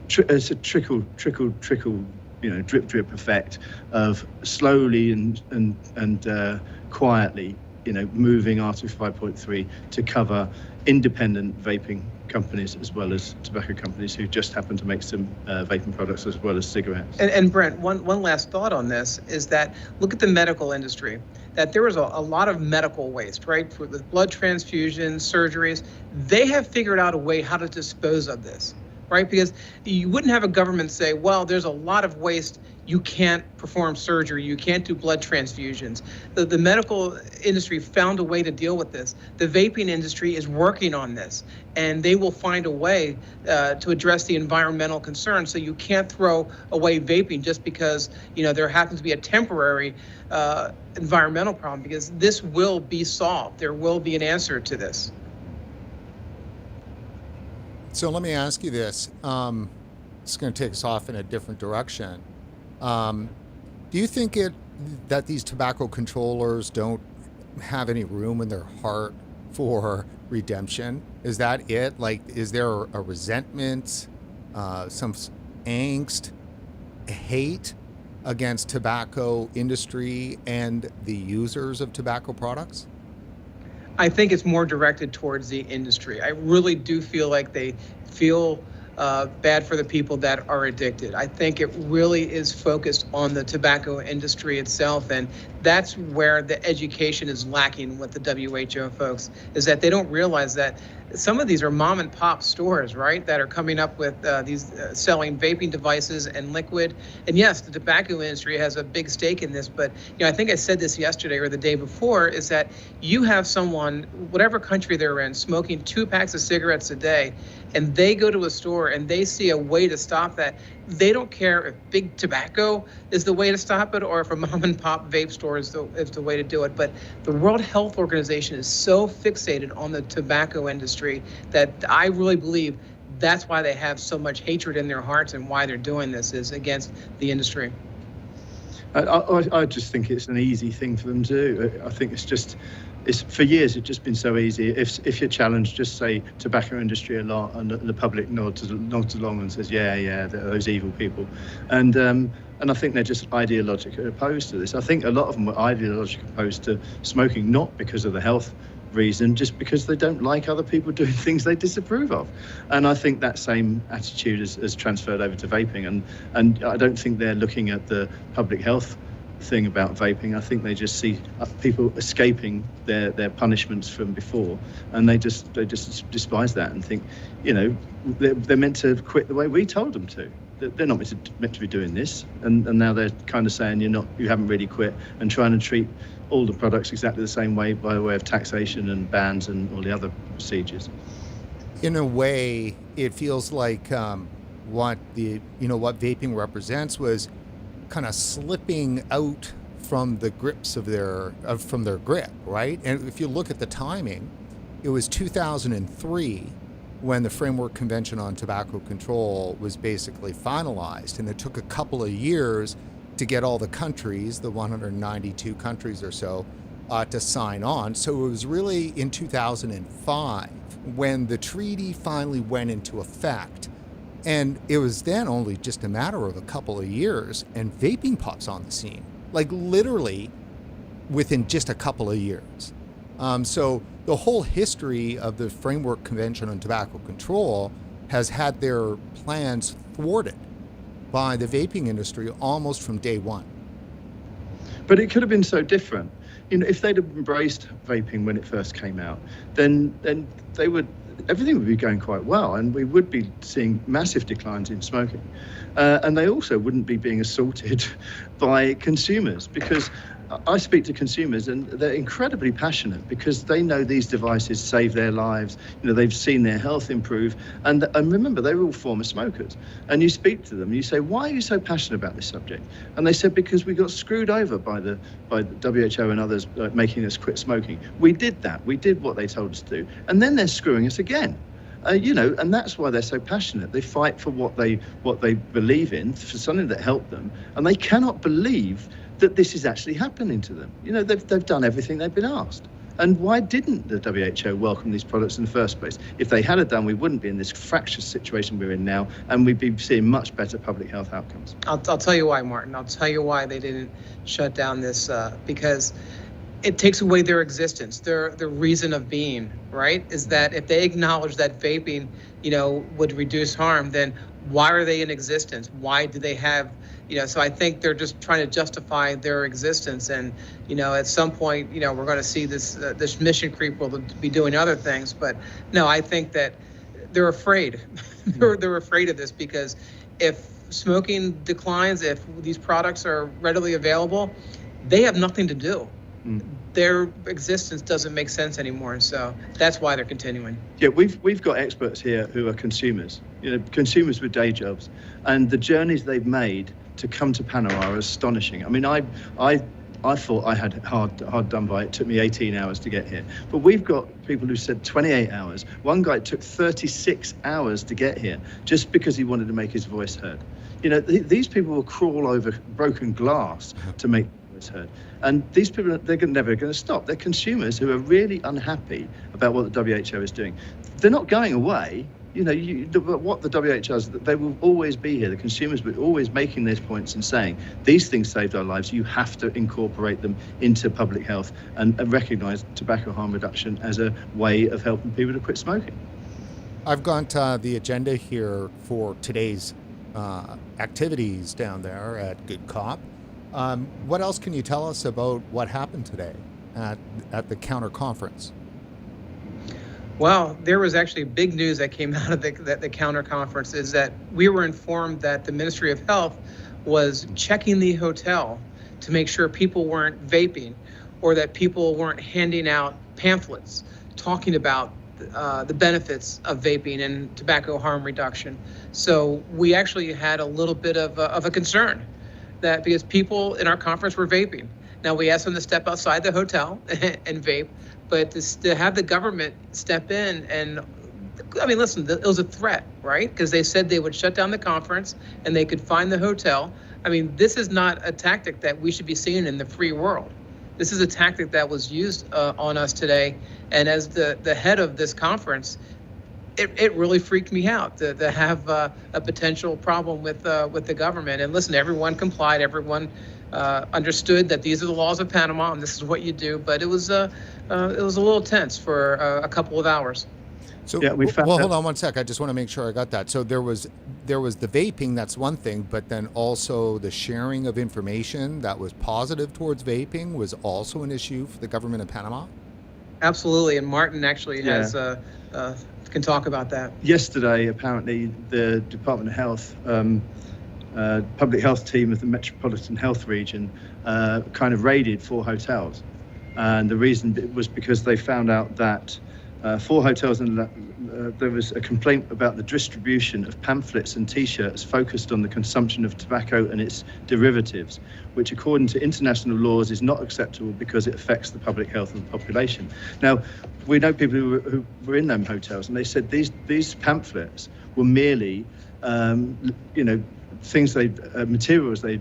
it's a trickle, drip effect of slowly and quietly, moving Article 5.3 to cover independent vaping companies as well as tobacco companies who just happen to make some vaping products as well as cigarettes. And Brent, one last thought on this is that look at the medical industry, that there was a lot of medical waste, right? With blood transfusions, surgeries, they have figured out a way how to dispose of this, right? Because you wouldn't have a government say, well, there's a lot of waste, you can't perform surgery, you can't do blood transfusions. The medical industry found a way to deal with this. The vaping industry is working on this, and they will find a way to address the environmental concerns. So you can't throw away vaping just because there happens to be a temporary environmental problem, because this will be solved. There will be an answer to this. So let me ask you this. It's going to take us off in a different direction. Do you think that these tobacco controllers don't have any room in their heart for redemption? Is that it? Like, is there a resentment, some angst, hate against tobacco industry and the users of tobacco products? I think it's more directed towards the industry. I really do feel like they feel bad for the people that are addicted. I think it really is focused on the tobacco industry itself, and that's where the education is lacking with the WHO folks, is that they don't realize that some of these are mom and pop stores, right, that are coming up with these selling vaping devices and liquid. And yes, the tobacco industry has a big stake in this, but I think I said this yesterday or the day before, is that you have someone, whatever country they're in, smoking 2 packs of cigarettes a day, and they go to a store and they see a way to stop that. They don't care if big tobacco is the way to stop it or if a mom and pop vape store is the way to do it. But the World Health Organization is so fixated on the tobacco industry that I really believe that's why they have so much hatred in their hearts, and why they're doing this is against the industry. I just think it's an easy thing for them to do. I think it's for years it's just been so easy. If you're challenged, just say tobacco industry a lot, and the public nods along and says, yeah, those evil people, and I think they're just ideologically opposed to this. I think a lot of them were ideologically opposed to smoking, not because of the health reason, just because they don't like other people doing things they disapprove of. And I think that same attitude has transferred over to vaping, and I don't think they're looking at the public health thing about vaping. I think they just see people escaping their punishments from before, and they just despise that and think, they're meant to quit the way we told them to. They're not meant to be doing this, and now they're kind of saying you haven't really quit, and trying to treat all the products exactly the same way by way of taxation and bans and all the other procedures. In a way, it feels like what vaping represents was kind of slipping out from the grips of from their grip, right? And if you look at the timing, it was 2003 when the Framework Convention on Tobacco Control was basically finalized, and it took a couple of years to get all the countries, the 192 countries or so, to sign on. So it was really in 2005 when the treaty finally went into effect. And it was then only just a matter of a couple of years, and vaping pops on the scene, like literally within just a couple of years. So the whole history of the Framework Convention on Tobacco Control has had their plans thwarted by the vaping industry almost from day one. But it could have been so different. If they'd have embraced vaping when it first came out, then everything would be going quite well, and we would be seeing massive declines in smoking. And they also wouldn't be being assaulted by consumers, because I speak to consumers and they're incredibly passionate because they know these devices save their lives. They've seen their health improve, and remember, they're all former smokers. And you speak to them, and you say, "Why are you so passionate about this subject?" And they said, "Because we got screwed over by the WHO and others making us quit smoking. We did that. We did what they told us to do, and then they're screwing us again." And that's why they're so passionate. They fight for what they believe in, for something that helped them, and they cannot believe that this is actually happening to them. They've done everything they've been asked. And why didn't the WHO welcome these products in the first place? If they had done, we wouldn't be in this fractious situation we're in now, and we'd be seeing much better public health outcomes. I'll tell you why, Martin. I'll tell you why they didn't shut down this, because it takes away their existence, their reason of being, right? Is that if they acknowledge that vaping, would reduce harm, then why are they in existence? Why do they have, so I think they're just trying to justify their existence. And, at some point, we're going to see this mission creep will be doing other things. But no, I think that they're afraid. They're afraid of this, because if smoking declines, if these products are readily available, they have nothing to do. Their existence doesn't make sense anymore, so that's why they're continuing. Yeah, we've got experts here who are consumers, consumers with day jobs, and the journeys they've made to come to Panama are astonishing. I mean, I thought I had hard done by. It took me 18 hours to get here, but we've got people who said 28 hours. One guy took 36 hours to get here just because he wanted to make his voice heard. These people will crawl over broken glass to make their voice heard. And these people, they're never going to stop. They're consumers who are really unhappy about what the WHO is doing. They're not going away. What the WHO does, they will always be here. The consumers will always making these points and saying, these things saved our lives. You have to incorporate them into public health and recognise tobacco harm reduction as a way of helping people to quit smoking. I've got the agenda here for today's activities down there at Good Cop. What else can you tell us about what happened today at the counter conference? Well, there was actually big news that came out of the counter conference, is that we were informed that the Ministry of Health was checking the hotel to make sure people weren't vaping, or that people weren't handing out pamphlets talking about the benefits of vaping and tobacco harm reduction. So we actually had a little bit of a concern, that because people in our conference were vaping. Now, we asked them to step outside the hotel and vape, but to have the government step in and, listen, it was a threat, right? Because they said they would shut down the conference and they could find the hotel. This is not a tactic that we should be seeing in the free world. This is a tactic that was used on us today. And as the head of this conference, it really freaked me out to have a potential problem with the government. And listen, everyone complied. Everyone understood that these are the laws of Panama and this is what you do. But it was a little tense for a couple of hours. So, yeah, hold on one sec. I just want to make sure I got that. So there was the vaping, that's one thing, but then also the sharing of information that was positive towards vaping was also an issue for the government of Panama? Absolutely, and Martin actually has can talk about that. Yesterday, apparently, the Department of Health, public health team of the Metropolitan Health Region kind of raided 4 hotels. And the reason was because they found out that 4 hotels, and there was a complaint about the distribution of pamphlets and T-shirts focused on the consumption of tobacco and its derivatives, which according to international laws is not acceptable because it affects the public health of the population. Now, we know people who were in them hotels, and they said these pamphlets were merely, things materials they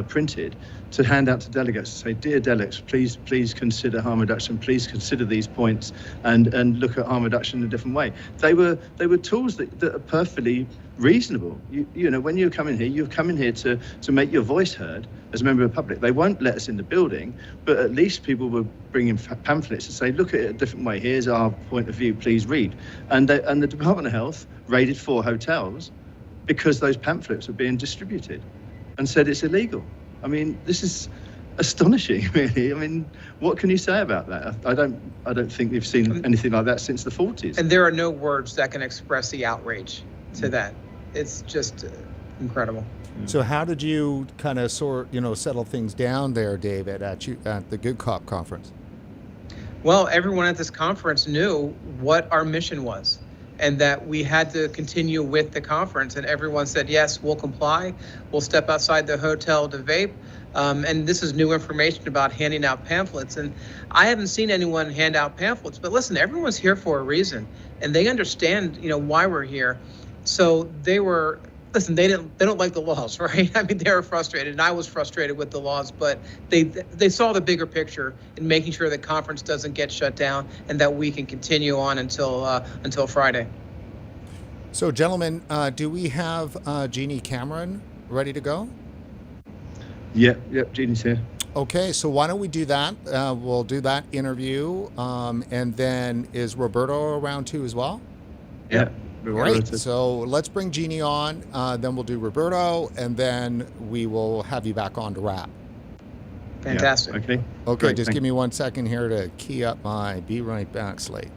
printed to hand out to delegates to say, dear delegates, please consider harm reduction, please consider these points and look at harm reduction in a different way. They were tools that are perfectly reasonable. When you come in here to make your voice heard as a member of the public. They won't let us in the building, but at least people were bringing pamphlets to say, look at it a different way. Here's our point of view, please read. And the Department of Health raided 4 hotels because those pamphlets were being distributed, and said it's illegal. I mean, this is astonishing, really. I mean, what can you say about that? I don't think we've seen anything like that since the 40s. And there are no words that can express the outrage to that. It's just incredible. So how did you kind of settle things down there, David, at the Good Cop conference? Well, everyone at this conference knew what our mission was and that we had to continue with the conference. And everyone said, yes, we'll comply. We'll step outside the hotel to vape. And this is new information about handing out pamphlets. And I haven't seen anyone hand out pamphlets, but listen, everyone's here for a reason and they understand, why we're here. So they don't like the laws, right? I mean, they were frustrated, and I was frustrated with the laws, but they saw the bigger picture in making sure the conference doesn't get shut down and that we can continue on until Friday. So, gentlemen, do we have Jeannie Cameron ready to go? Yep, Jeannie's here. Okay, so why don't we do that? We'll do that interview, and then is Roberto around too as well? Yeah. Great. So let's bring Jeannie on, then we'll do Roberto, and then we will have you back on to wrap. Fantastic. Yeah, okay. Okay, Great, just thank give me 1 second here to key up my Be Right Back slate.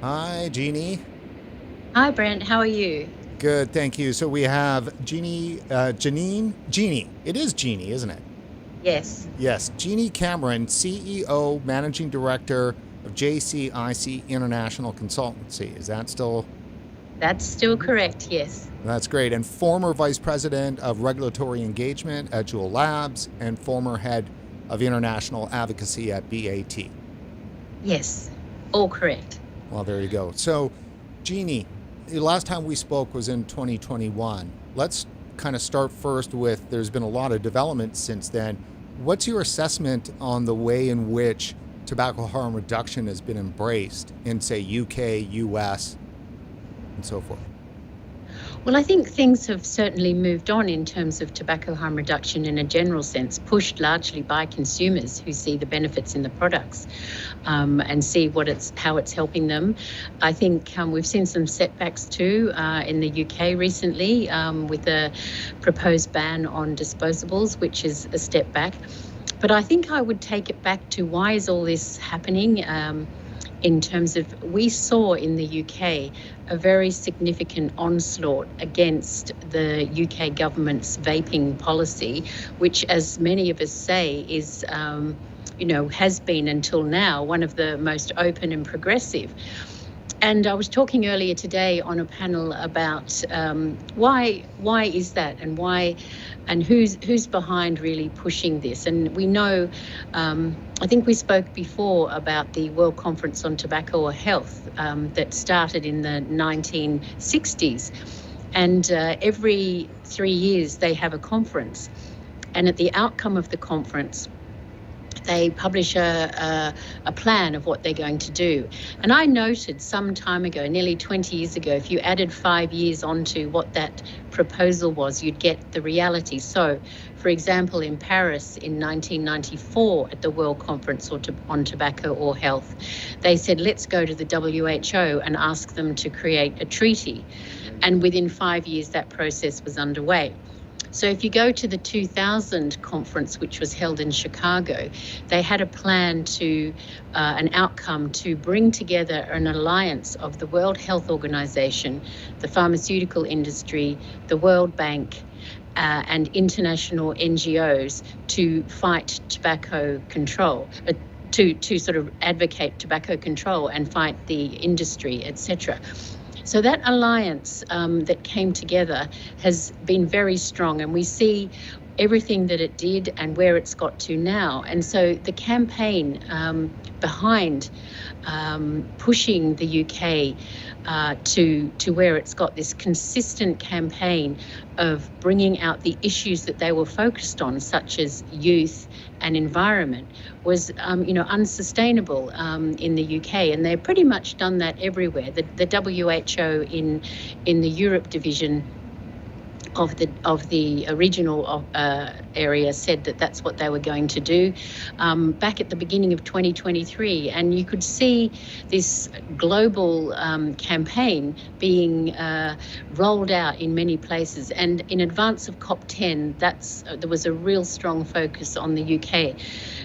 Hi, Jeannie. Hi, Brent. How are you? Good, thank you. So we have Jeannie. It is Jeannie, isn't it? Yes. Yes, Jeannie Cameron, CEO, Managing Director of JCIC International Consultancy. Is that still? That's still correct, yes. That's great. And former Vice President of Regulatory Engagement at Juul Labs and former Head of International Advocacy at BAT. Yes, all correct. Well, there you go. So, Jeannie, the last time we spoke was in 2021. Let's kind of start first with, there's been a lot of development since then. What's your assessment on the way in which tobacco harm reduction has been embraced in, say, UK, US, and so forth? Well, I think things have certainly moved on in terms of tobacco harm reduction in a general sense, pushed largely by consumers who see the benefits in the products and see how it's helping them. I think we've seen some setbacks too in the UK recently with a proposed ban on disposables, which is a step back. But I think I would take it back to why is all this happening? In terms of, we saw in the UK a very significant onslaught against the UK government's vaping policy, which, as many of us say, is, has been until now one of the most open and progressive. And I was talking earlier today on a panel about why is that, and who's behind really pushing this. And we know, I think we spoke before about the World Conference on Tobacco or Health that started in the 1960s. And every 3 years they have a conference. And at the outcome of the conference, they publish a plan of what they're going to do. And I noted some time ago, nearly 20 years ago, if you added 5 years onto what that proposal was, you'd get the reality. So, for example, in Paris in 1994 at the World Conference on Tobacco or Health, they said, let's go to the WHO and ask them to create a treaty. And within 5 years, that process was underway. So if you go to the 2000 conference, which was held in Chicago, they had a plan to, an outcome to bring together an alliance of the World Health Organization, the pharmaceutical industry, the World Bank, and international NGOs to fight tobacco control, to sort of advocate tobacco control and fight the industry, etc. So that alliance that came together has been very strong, and we see everything that it did and where it's got to now. And so the campaign behind pushing the UK to where it's got this consistent campaign of bringing out the issues that they were focused on, such as youth and environment, was unsustainable in the UK, and they've pretty much done that everywhere. The WHO in the Europe division of the original area said that that's what they were going to do back at the beginning of 2023, and you could see this global campaign being rolled out in many places. And in advance of COP10, there was a real strong focus on the UK.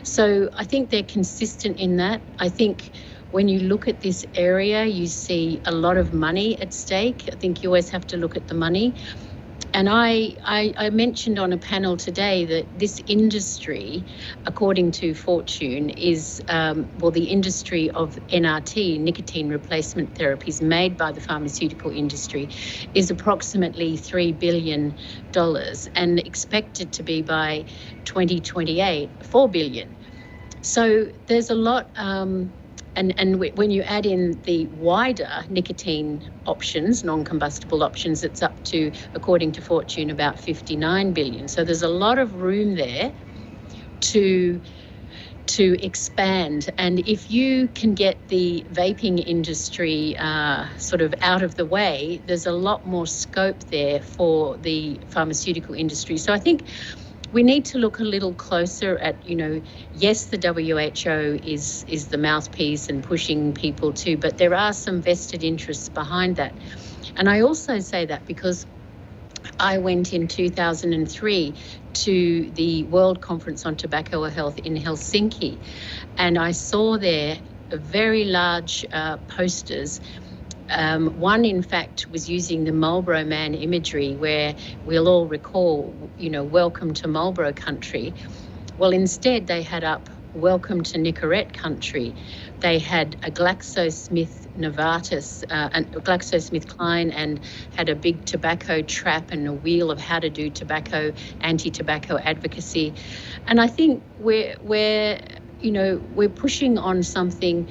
So I think they're consistent in that. I think when you look at this area, you see a lot of money at stake. I think you always have to look at the money. And I mentioned on a panel today that this industry, according to Fortune, is, the industry of NRT, nicotine replacement therapies made by the pharmaceutical industry, is approximately $3 billion and expected to be by 2028, $4 billion. So there's a lot. And when you add in the wider nicotine options, non-combustible options, it's up to, according to Fortune, about 59 billion. So there's a lot of room there to expand. And if you can get the vaping industry sort of out of the way, there's a lot more scope there for the pharmaceutical industry. So I think we need to look a little closer at, yes, the WHO is the mouthpiece and pushing people to, but there are some vested interests behind that. And I also say that because I went in 2003 to the World Conference on Tobacco or Health in Helsinki, and I saw there very large posters. One, in fact, was using the Marlboro Man imagery, where we'll all recall, welcome to Marlboro country. Well, instead, they had up welcome to Nicorette country. They had a GlaxoSmithKline and GlaxoSmithKline, and had a big tobacco trap and a wheel of how to do tobacco, anti-tobacco advocacy. And I think we're pushing on something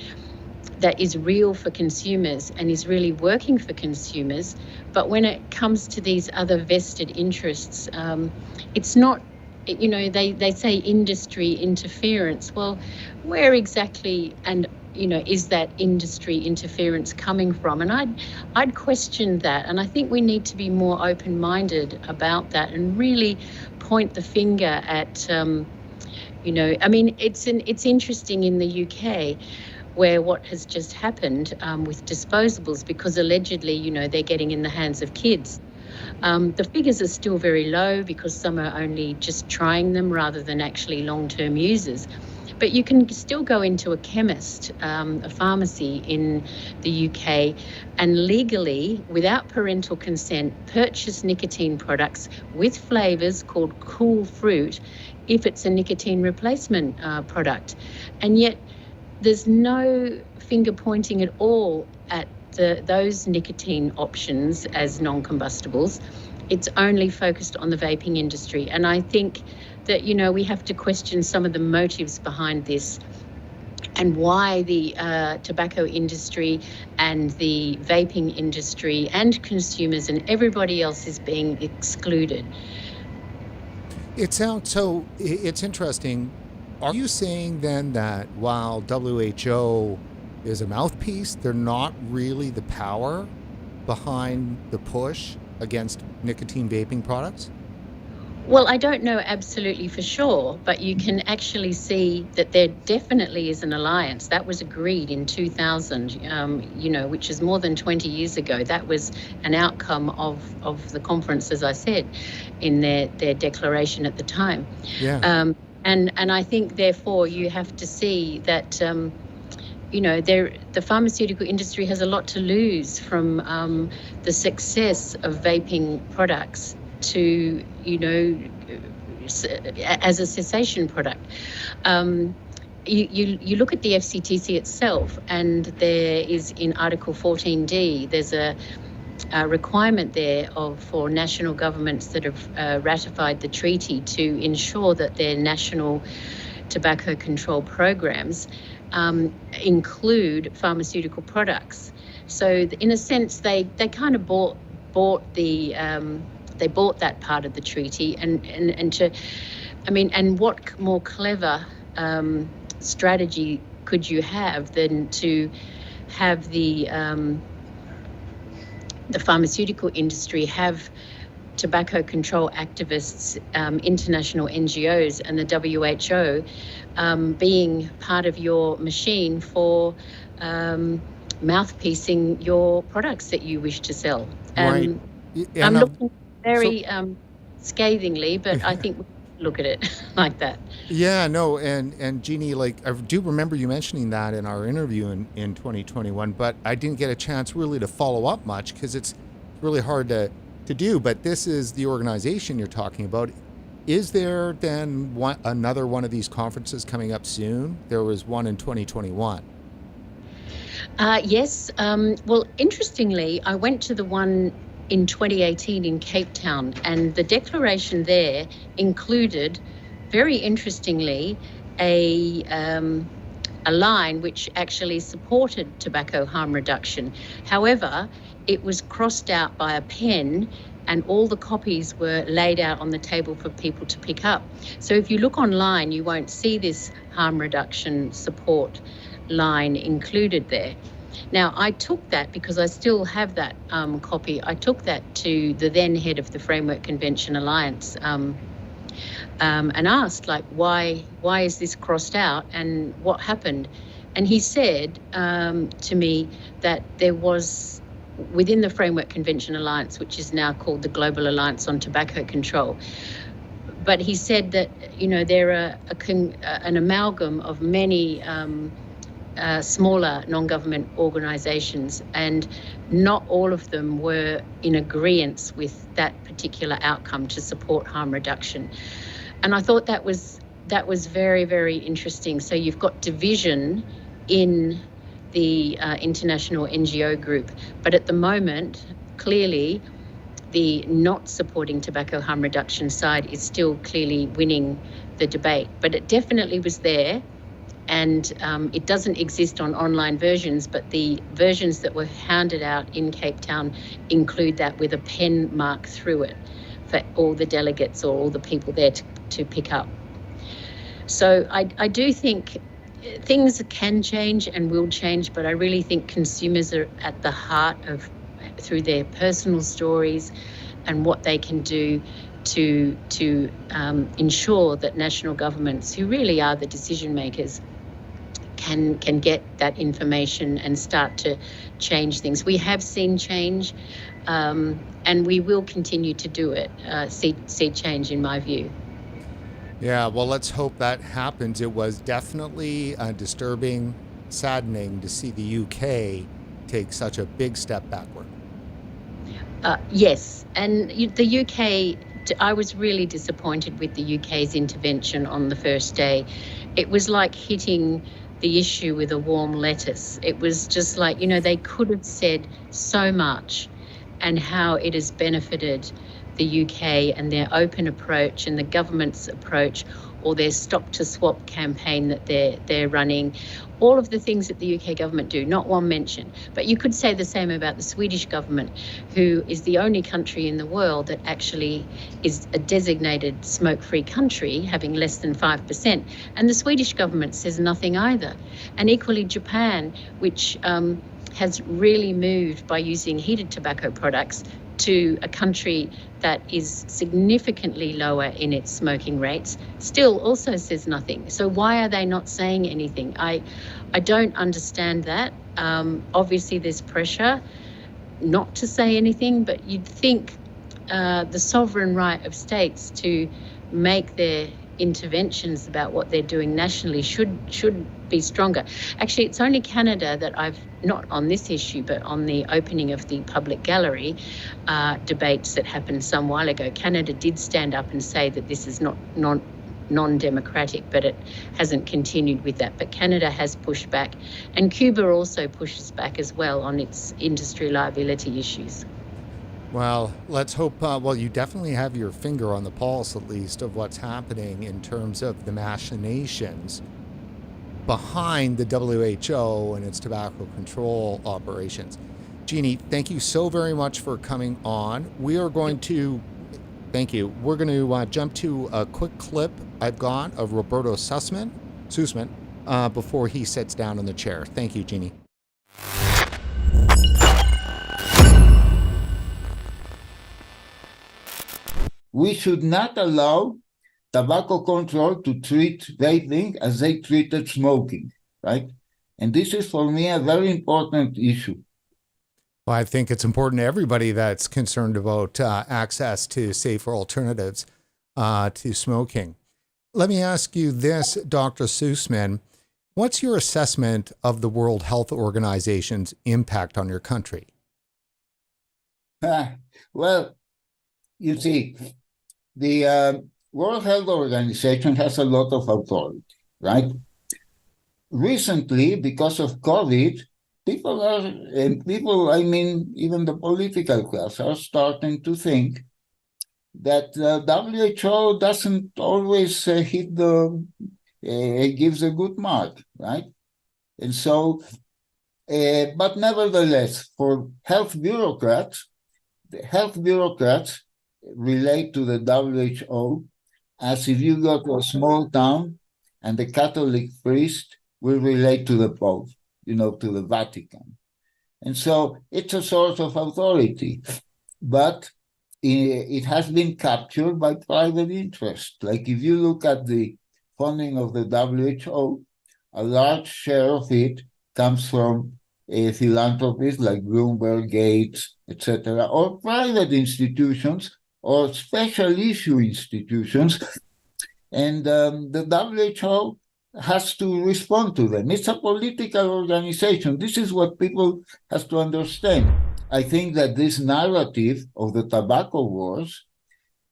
that is real for consumers and is really working for consumers. But when it comes to these other vested interests, it's not, they say industry interference. Well, where exactly is that industry interference coming from? And I'd question that. And I think we need to be more open-minded about that and really point the finger at, it's interesting in the UK, where what has just happened with disposables, because allegedly, they're getting in the hands of kids. The figures are still very low because some are only just trying them rather than actually long-term users. But you can still go into a chemist, a pharmacy in the UK, and legally, without parental consent, purchase nicotine products with flavours called cool fruit if it's a nicotine replacement product. And yet, there's no finger pointing at all at those nicotine options as non-combustibles. It's only focused on the vaping industry. And I think that, we have to question some of the motives behind this and why the tobacco industry and the vaping industry and consumers and everybody else is being excluded. It's interesting. are you saying then that while WHO is a mouthpiece, they're not really the power behind the push against nicotine vaping products? Well, I don't know absolutely for sure, but you can actually see that there definitely is an alliance. That was agreed in 2000, which is more than 20 years ago. That was an outcome of the conference, as I said, in their declaration at the time. Yeah. And I think, therefore, you have to see that, the pharmaceutical industry has a lot to lose from the success of vaping products to, as a cessation product. You look at the FCTC itself, and there is in Article 14D, there's a requirement there for national governments that have ratified the treaty to ensure that their national tobacco control programs include pharmaceutical products. So in a sense, they kind of bought that part of the treaty, and what more clever strategy could you have than to have the pharmaceutical industry have tobacco control activists, international NGOs, and the WHO being part of your machine for mouthpiecing your products that you wish to sell. Right. I'm looking very scathingly, but I think we look at it like that. Yeah, no, and Jeannie, I do remember you mentioning that in our interview in 2021, but I didn't get a chance really to follow up much because it's really hard to do. But this is the organization you're talking about. Is there then another one of these conferences coming up soon? There was one in 2021. Yes. Well, interestingly, I went to the one in 2018 in Cape Town, and the declaration there included, very interestingly, a line which actually supported tobacco harm reduction. However, it was crossed out by a pen, and all the copies were laid out on the table for people to pick up. So if you look online, you won't see this harm reduction support line included there. Now, I took that, because I still have that copy, I took that to the then head of the Framework Convention Alliance and asked, why is this crossed out and what happened? And he said to me that there was, within the Framework Convention Alliance, which is now called the Global Alliance on Tobacco Control, but he said that, there are an amalgam of many smaller non-government organisations, and not all of them were in agreement with that particular outcome to support harm reduction. And I thought that was very, very interesting. So you've got division in the international NGO group, but at the moment, clearly, the not supporting tobacco harm reduction side is still clearly winning the debate. But it definitely was there. And it doesn't exist on online versions, but the versions that were handed out in Cape Town include that with a pen mark through it for all the delegates or all the people there to pick up. So I do think things can change and will change, but I really think consumers are at the heart of, through their personal stories and what they can do to ensure that national governments, who really are the decision makers, can get that information and start to change things. We have seen change, and we will continue to do it, see change, in my view. Yeah, well, let's hope that happens. It was definitely disturbing, saddening to see the UK take such a big step backward. Yes, and the UK, I was really disappointed with the UK's intervention on the first day. It was like hitting the issue with a warm lettuce. It was just they could have said so much, and how it has benefited the UK and their open approach and the government's approach, or their stop to swap campaign that they're running, all of the things that the UK government do, not one mention. But you could say the same about the Swedish government, who is the only country in the world that actually is a designated smoke-free country, having less than 5%. And the Swedish government says nothing either. And equally Japan, which has really moved by using heated tobacco products to a country that is significantly lower in its smoking rates, still also says nothing. So why are they not saying anything? I don't understand that. Obviously there's pressure not to say anything, but you'd think the sovereign right of states to make their interventions about what they're doing nationally should be stronger. Actually, it's only Canada that I've, not on this issue, but on the opening of the public gallery debates that happened some while ago, Canada did stand up and say that this is not non-democratic, but it hasn't continued with that. But Canada has pushed back, and Cuba also pushes back as well on its industry liability issues. Well, let's hope, well, you definitely have your finger on the pulse, at least, of what's happening in terms of the machinations behind the WHO and its tobacco control operations. Jeannie, thank you so very much for coming on. We are going to, thank you, we're going to jump to a quick clip I've got of Roberto Sussman before he sits down in the chair. Thank you, Jeannie. We should not allow tobacco control to treat vaping as they treated smoking, right? And this is, for me, a very important issue. Well, I think it's important to everybody that's concerned about access to safer alternatives to smoking. Let me ask you this, Dr. Sussman. What's your assessment of the World Health Organization's impact on your country? Well, you see, the World Health Organization has a lot of authority, right? Recently, because of COVID, people, I mean, even the political class are starting to think that WHO doesn't always hit it gives a good mark, right? And so, but nevertheless, for health bureaucrats, the health bureaucrats relate to the WHO as if you go to a small town and the Catholic priest will relate to the Pope, to the Vatican. And so it's a source of authority, but it has been captured by private interest. Like if you look at the funding of the WHO, a large share of it comes from philanthropists like Bloomberg, Gates, etc., or private institutions or special issue institutions, and the WHO has to respond to them. It's a political organization. This is what people have to understand. I think that this narrative of the tobacco wars,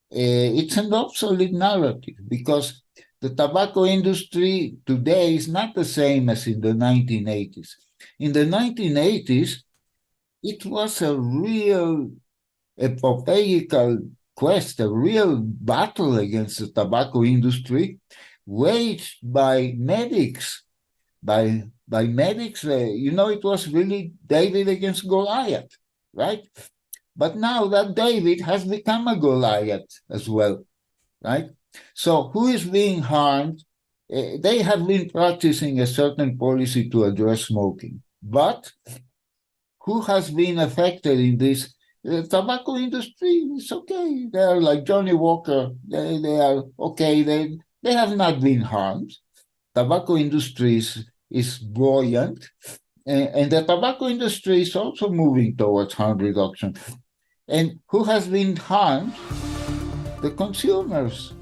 it's an obsolete narrative because the tobacco industry today is not the same as in the 1980s. In the 1980s, it was a real epopeical quest, a real battle against the tobacco industry waged by medics. By medics, it was really David against Goliath, right? But now that David has become a Goliath as well, right? So who is being harmed? They have been practicing a certain policy to address smoking, but who has been affected in this? The tobacco industry is okay. They are like Johnny Walker. They are okay. They have not been harmed. Tobacco industry is buoyant, and the tobacco industry is also moving towards harm reduction. And who has been harmed? The consumers,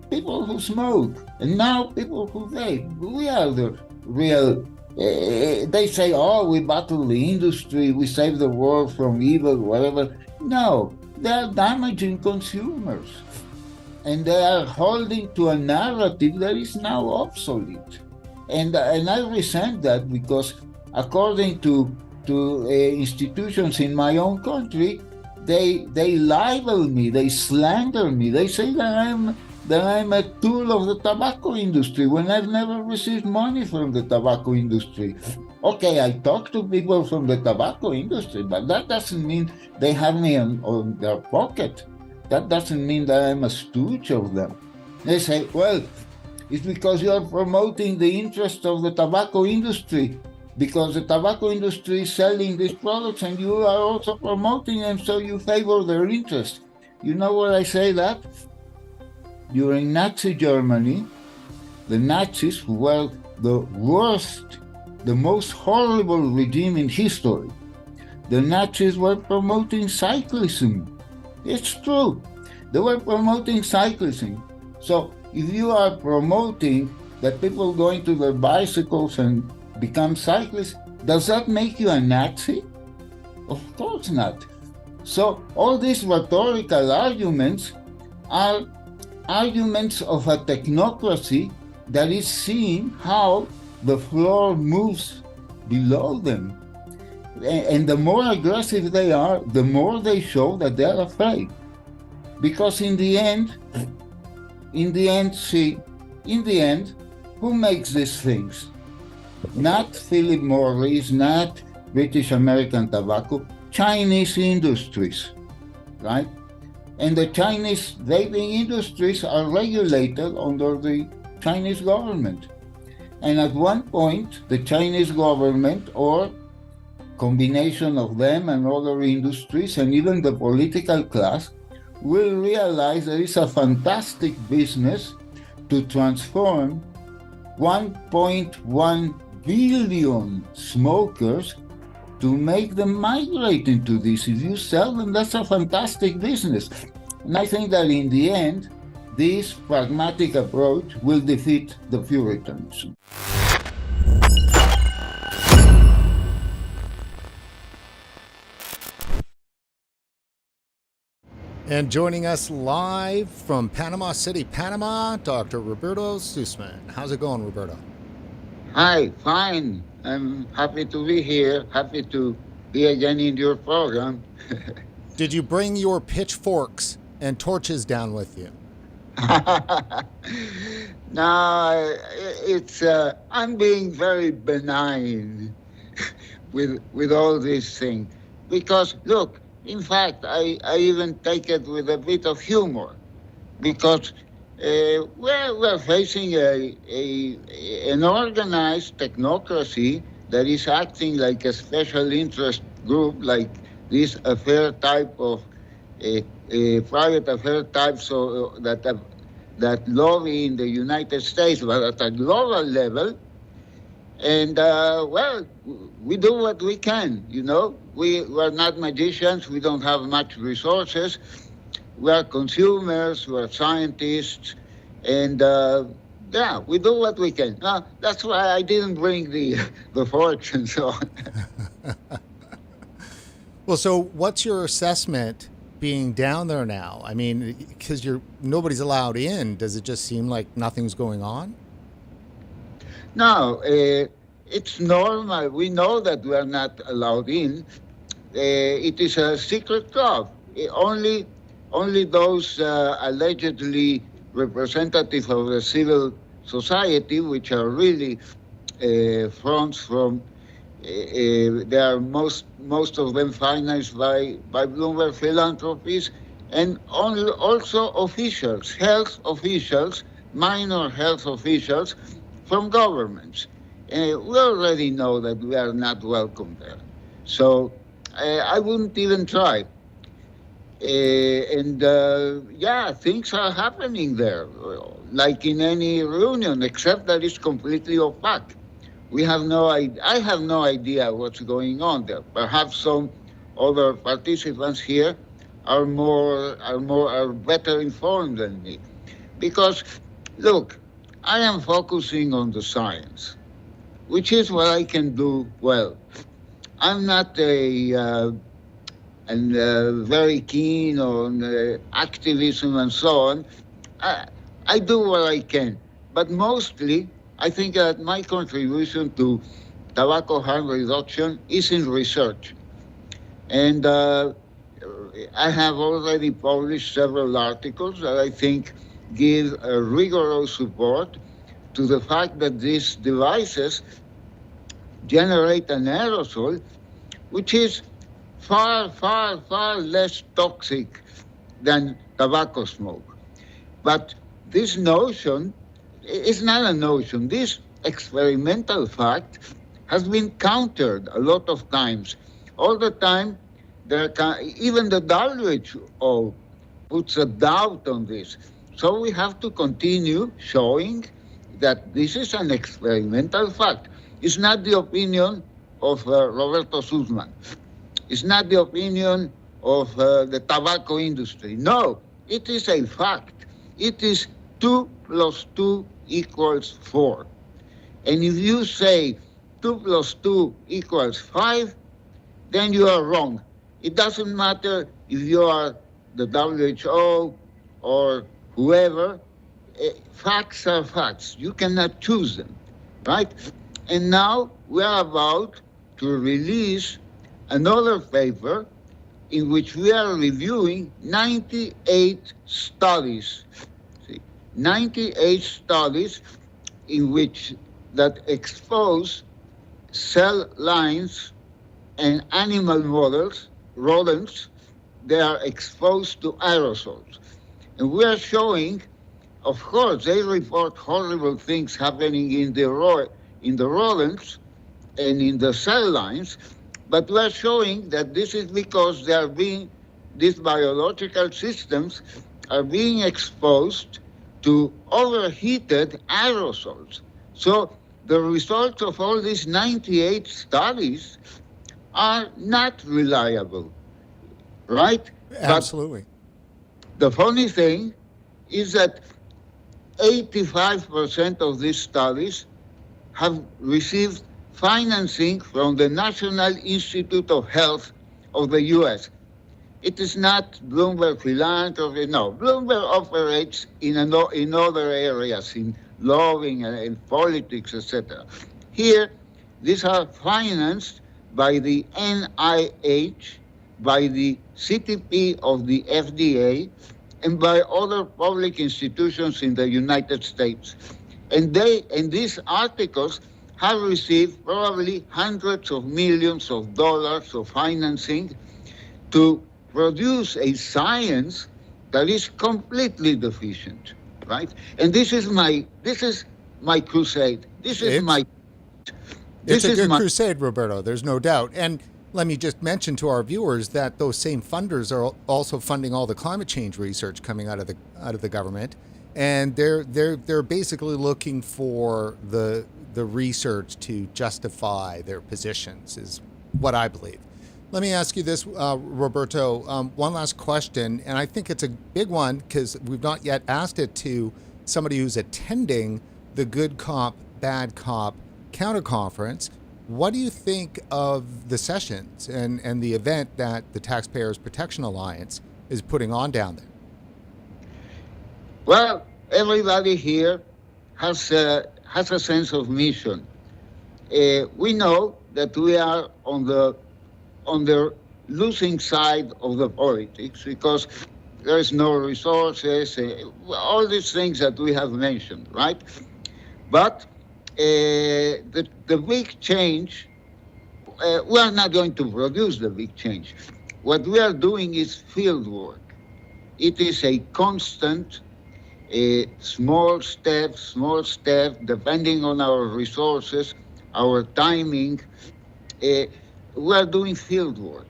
people who smoke, and now people who vape. We are the real. They say, oh, we battle the industry, we save the world from evil, whatever. No, they are damaging consumers. And they are holding to a narrative that is now obsolete. And I resent that because according to institutions in my own country, they libel me, they slander me, they say that I'm a tool of the tobacco industry when I've never received money from the tobacco industry. Okay, I talk to people from the tobacco industry, but that doesn't mean they have me on their pocket. That doesn't mean that I'm a stooge of them. They say, well, it's because you're promoting the interest of the tobacco industry, because the tobacco industry is selling these products and you are also promoting them, so you favor their interest. You know what I say that? During Nazi Germany, the Nazis, who were the worst, the most horrible regime in history, the Nazis were promoting cyclism. It's true. They were promoting cyclism. So if you are promoting that people go into their bicycles and become cyclists, does that make you a Nazi? Of course not. So all these rhetorical arguments are arguments of a technocracy that is seeing how the floor moves below them. And the more aggressive they are, the more they show that they're afraid. Because in the end, who makes these things? Not Philip Morris, not British American Tobacco, Chinese industries, right? And the Chinese vaping industries are regulated under the Chinese government. And at one point, the Chinese government, or combination of them and other industries, and even the political class, will realize that it's a fantastic business to transform 1.1 billion smokers to make them migrate into this. If you sell them, that's a fantastic business. And I think that in the end, this pragmatic approach will defeat the Puritans. And joining us live from Panama City, Panama, Dr. Roberto Sussman. How's it going, Roberto? Hi, fine. I'm happy to be here, happy to be again in your program. Did you bring your pitchforks and torches down with you? No, it's I'm being very benign with all these things, because look, in fact, I even take it with a bit of humor, because we're facing an organized technocracy that is acting like a special interest group, like this affair type of private affair type, so that lobby in the United States, but at a global level. And well, we do what we can, you know. We're not magicians. We don't have much resources. We are consumers. We are scientists, and yeah, we do what we can. That's why I didn't bring the forks and so on. Well, so what's your assessment being down there now? I mean, because nobody's allowed in. Does it just seem like nothing's going on? No, it's normal. We know that we are not allowed in. It is a secret club. Only those allegedly representative of the civil society, which are really fronts from, they are most of them financed by Bloomberg philanthropies, and also officials, health officials, minor health officials from governments. We already know that we are not welcome there. So I wouldn't even try. Yeah, things are happening there, like in any reunion, except that it's completely opaque. I have no idea what's going on there. Perhaps some other participants here are better informed than me. Because, look, I am focusing on the science, which is what I can do well. I'm not very keen on activism and so on. I do what I can, but mostly I think that my contribution to tobacco harm reduction is in research. And I have already published several articles that I think give a rigorous support to the fact that these devices generate an aerosol which is far, far, far less toxic than tobacco smoke. But this notion is not a notion. This experimental fact has been countered a lot of times. All the time, even the WHO puts a doubt on this. So we have to continue showing that this is an experimental fact. It's not the opinion of Roberto Sussman. It's not the opinion of the tobacco industry. No, it is a fact. It is 2 + 2 = 4. And if you say 2 + 2 = 5, then you are wrong. It doesn't matter if you are the WHO or whoever. Facts are facts. You cannot choose them, right? And now we are about to release another paper in which we are reviewing 98 studies. 98 studies in which that expose cell lines and animal models, rodents, they are exposed to aerosols. And we are showing, of course, they report horrible things happening in the rodents and in the cell lines, but we are showing that this is because these biological systems are being exposed to overheated aerosols. So the results of all these 98 studies are not reliable, right? Absolutely. But the funny thing is that 85% of these studies have received financing from the National Institute of Health of the U.S. It is not Bloomberg philanthropy. No, Bloomberg operates in other areas, in lobbying and in politics, etc. Here, these are financed by the NIH, by the CTP of the FDA, and by other public institutions in the United States. And these articles have received probably hundreds of millions of dollars of financing to produce a science that is completely deficient, right? And this is my crusade. It's a good crusade, Roberto. There's no doubt. And let me just mention to our viewers that those same funders are also funding all the climate change research coming out of the government, and they're basically looking for the research to justify their positions, is what I believe. Let me ask you this, Roberto. One last question, and I think it's a big one because we've not yet asked it to somebody who's attending the Good Cop, Bad Cop counter conference. What do you think of the sessions and the event that the Taxpayers Protection Alliance is putting on down there? Well, everybody here has a sense of mission. We know that we are on the losing side of the politics because there is no resources, all these things that we have mentioned, right? But the big change, we are not going to produce the big change. What we are doing is field work. It is a constant, small step, depending on our resources, our timing. We are doing field work.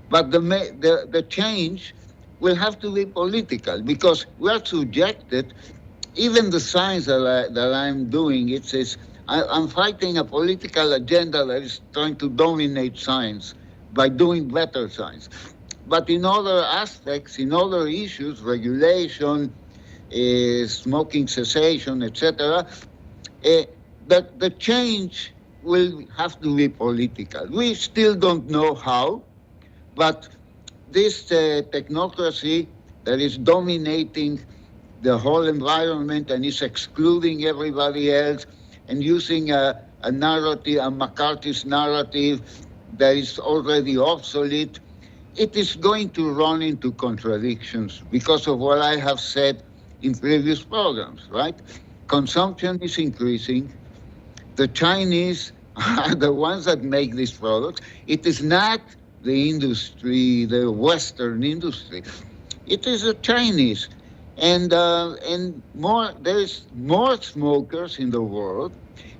But the change will have to be political because we are subjected. Even the science that I'm doing, it says I'm fighting a political agenda that is trying to dominate science by doing better science. But in other aspects, in other issues, regulation, smoking cessation, etc., the change will have to be political. We still don't know how, but this technocracy that is dominating the whole environment and is excluding everybody else and using a narrative, a McCarthy's narrative that is already obsolete, it is going to run into contradictions because of what I have said in previous programs, right? Consumption is increasing. The Chinese are the ones that make these products. It is not the industry, the Western industry. It is the Chinese. And there's more smokers in the world,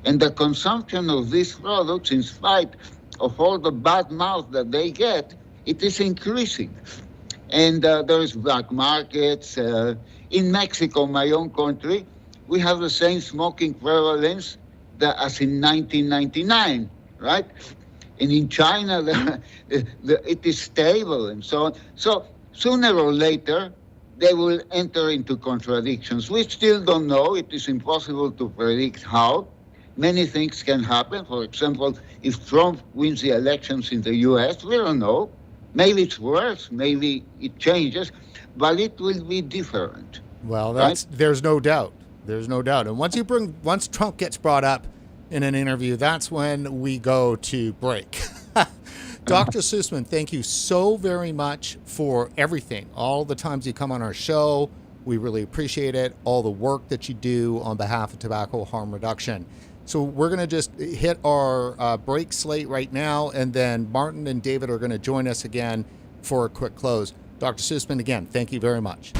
and the consumption of these products, in spite of all the bad mouth that they get, it is increasing. And there's black markets. In Mexico, my own country, we have the same smoking prevalence as in 1999, right? And in China, it is stable and so on. So sooner or later, they will enter into contradictions. We still don't know. It is impossible to predict how. Many things can happen. For example, if Trump wins the elections in the US, we don't know. Maybe it's worse, maybe it changes, but it will be different. Well, right? There's no doubt. There's no doubt. And once Trump gets brought up in an interview, that's when we go to break. Dr. Sussman, thank you so very much for everything. All the times you come on our show, we really appreciate it. All the work that you do on behalf of tobacco harm reduction. So we're going to just hit our break slate right now, and then Martin and David are going to join us again for a quick close. Dr. Sussman, again, thank you very much.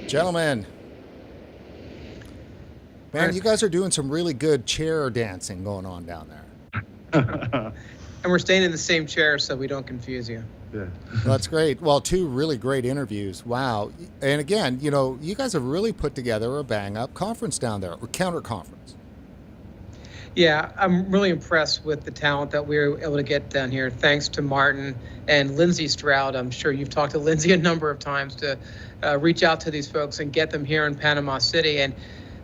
Gentlemen, man, you guys are doing some really good chair dancing going on down there. And we're staying in the same chair so we don't confuse you. Yeah. That's great. Well, two really great interviews. Wow. And again, you guys have really put together a bang-up conference down there, or counter-conference. Yeah, I'm really impressed with the talent that we were able to get down here. Thanks to Martin and Lindsay Stroud. I'm sure you've talked to Lindsay a number of times to reach out to these folks and get them here in Panama City. And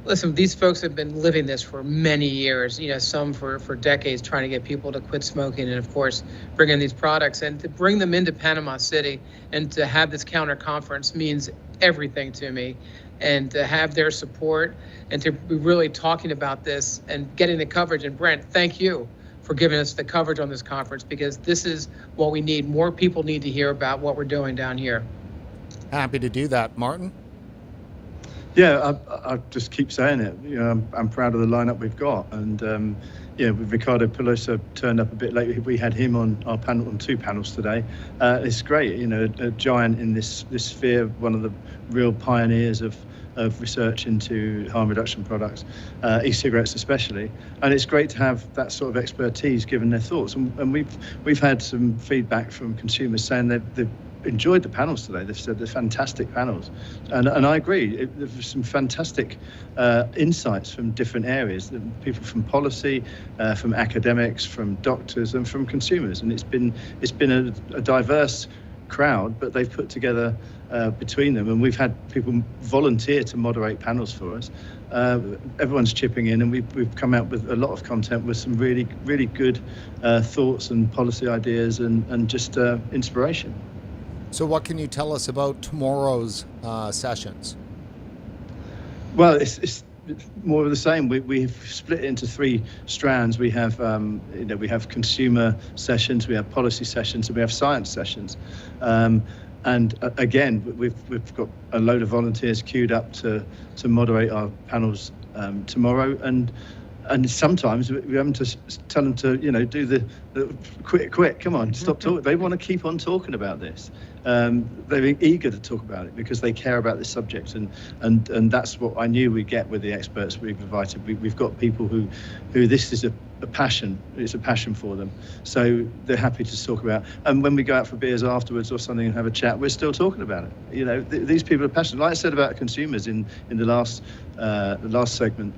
listen, these folks have been living this for many years, some for decades, trying to get people to quit smoking and, of course, bring in these products. And to bring them into Panama City and to have this counter conference means everything to me. And to have their support and to be really talking about this and getting the coverage. And Brent, thank you for giving us the coverage on this conference, because this is what we need. More people need to hear about what we're doing down here. Happy to do that. Martin? Yeah, I just keep saying it. I'm proud of the lineup we've got. And with Ricardo Pelosa turned up a bit late. We had him on our panel, on two panels today. It's great, a giant in this sphere, one of the real pioneers of research into harm reduction products, e-cigarettes especially, and it's great to have that sort of expertise given their thoughts. And we've had some feedback from consumers saying they've enjoyed the panels today. They've said they're fantastic panels, and I agree. There's some fantastic insights from different areas, people from policy, from academics, from doctors, and from consumers. And it's been a diverse crowd, but they've put together between them, and we've had people volunteer to moderate panels for us. Everyone's chipping in, and we've come out with a lot of content with some really, really good thoughts and policy ideas and just inspiration. So what can you tell us about tomorrow's sessions? Well, it's more of the same. We've split it into three strands. We have we have consumer sessions, we have policy sessions, and we have science sessions. And again, we've got a load of volunteers queued up to moderate our panels tomorrow. And And sometimes we have to tell them to, do the quick, come on, stop talking. They want to keep on talking about this. They're eager to talk about it because they care about this subject, and that's what I knew we'd get with the experts we've invited. We've got people who this is a passion. It's a passion for them, so they're happy to talk about. And when we go out for beers afterwards or something and have a chat, we're still talking about it. These people are passionate. Like I said about consumers in the last segment,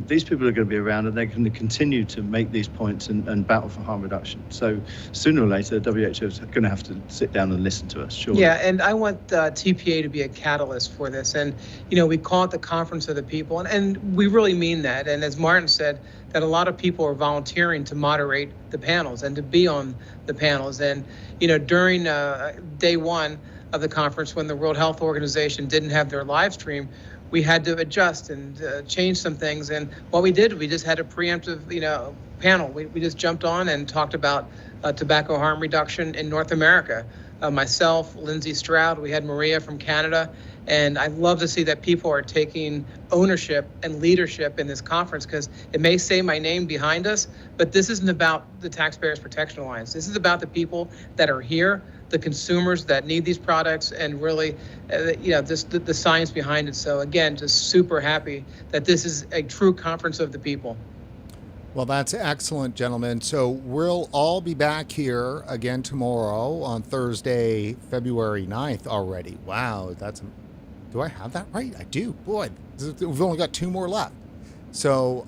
these people are going to be around and they're going to continue to make these points and battle for harm reduction. So sooner or later, WHO is going to have to sit down and listen to us. Surely. Yeah, and I want TPA to be a catalyst for this. And we call it the Conference of the People, and we really mean that. And as Martin said, that a lot of people are volunteering to moderate the panels and to be on the panels. And during day one of the conference, when the World Health Organization didn't have their live stream, we had to adjust and change some things. And what we did, we just had a preemptive, panel. We just jumped on and talked about tobacco harm reduction in North America. Myself, Lindsay Stroud, we had Maria from Canada, and I love to see that people are taking ownership and leadership in this conference, because it may say my name behind us, but this isn't about the Taxpayers Protection Alliance. This is about the people that are here, the consumers that need these products, and really, just the science behind it. So again, just super happy that this is a true conference of the people. Well, that's excellent, gentlemen. So we'll all be back here again tomorrow on Thursday, February 9th already. Wow, do I have that right? I do. Boy, we've only got 2 more left. So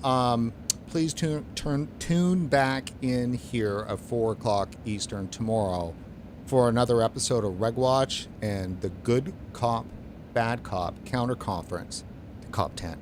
please tune back in here at 4 o'clock Eastern tomorrow for another episode of RegWatch and the Good Cop, Bad Cop Counter Conference to COP 10.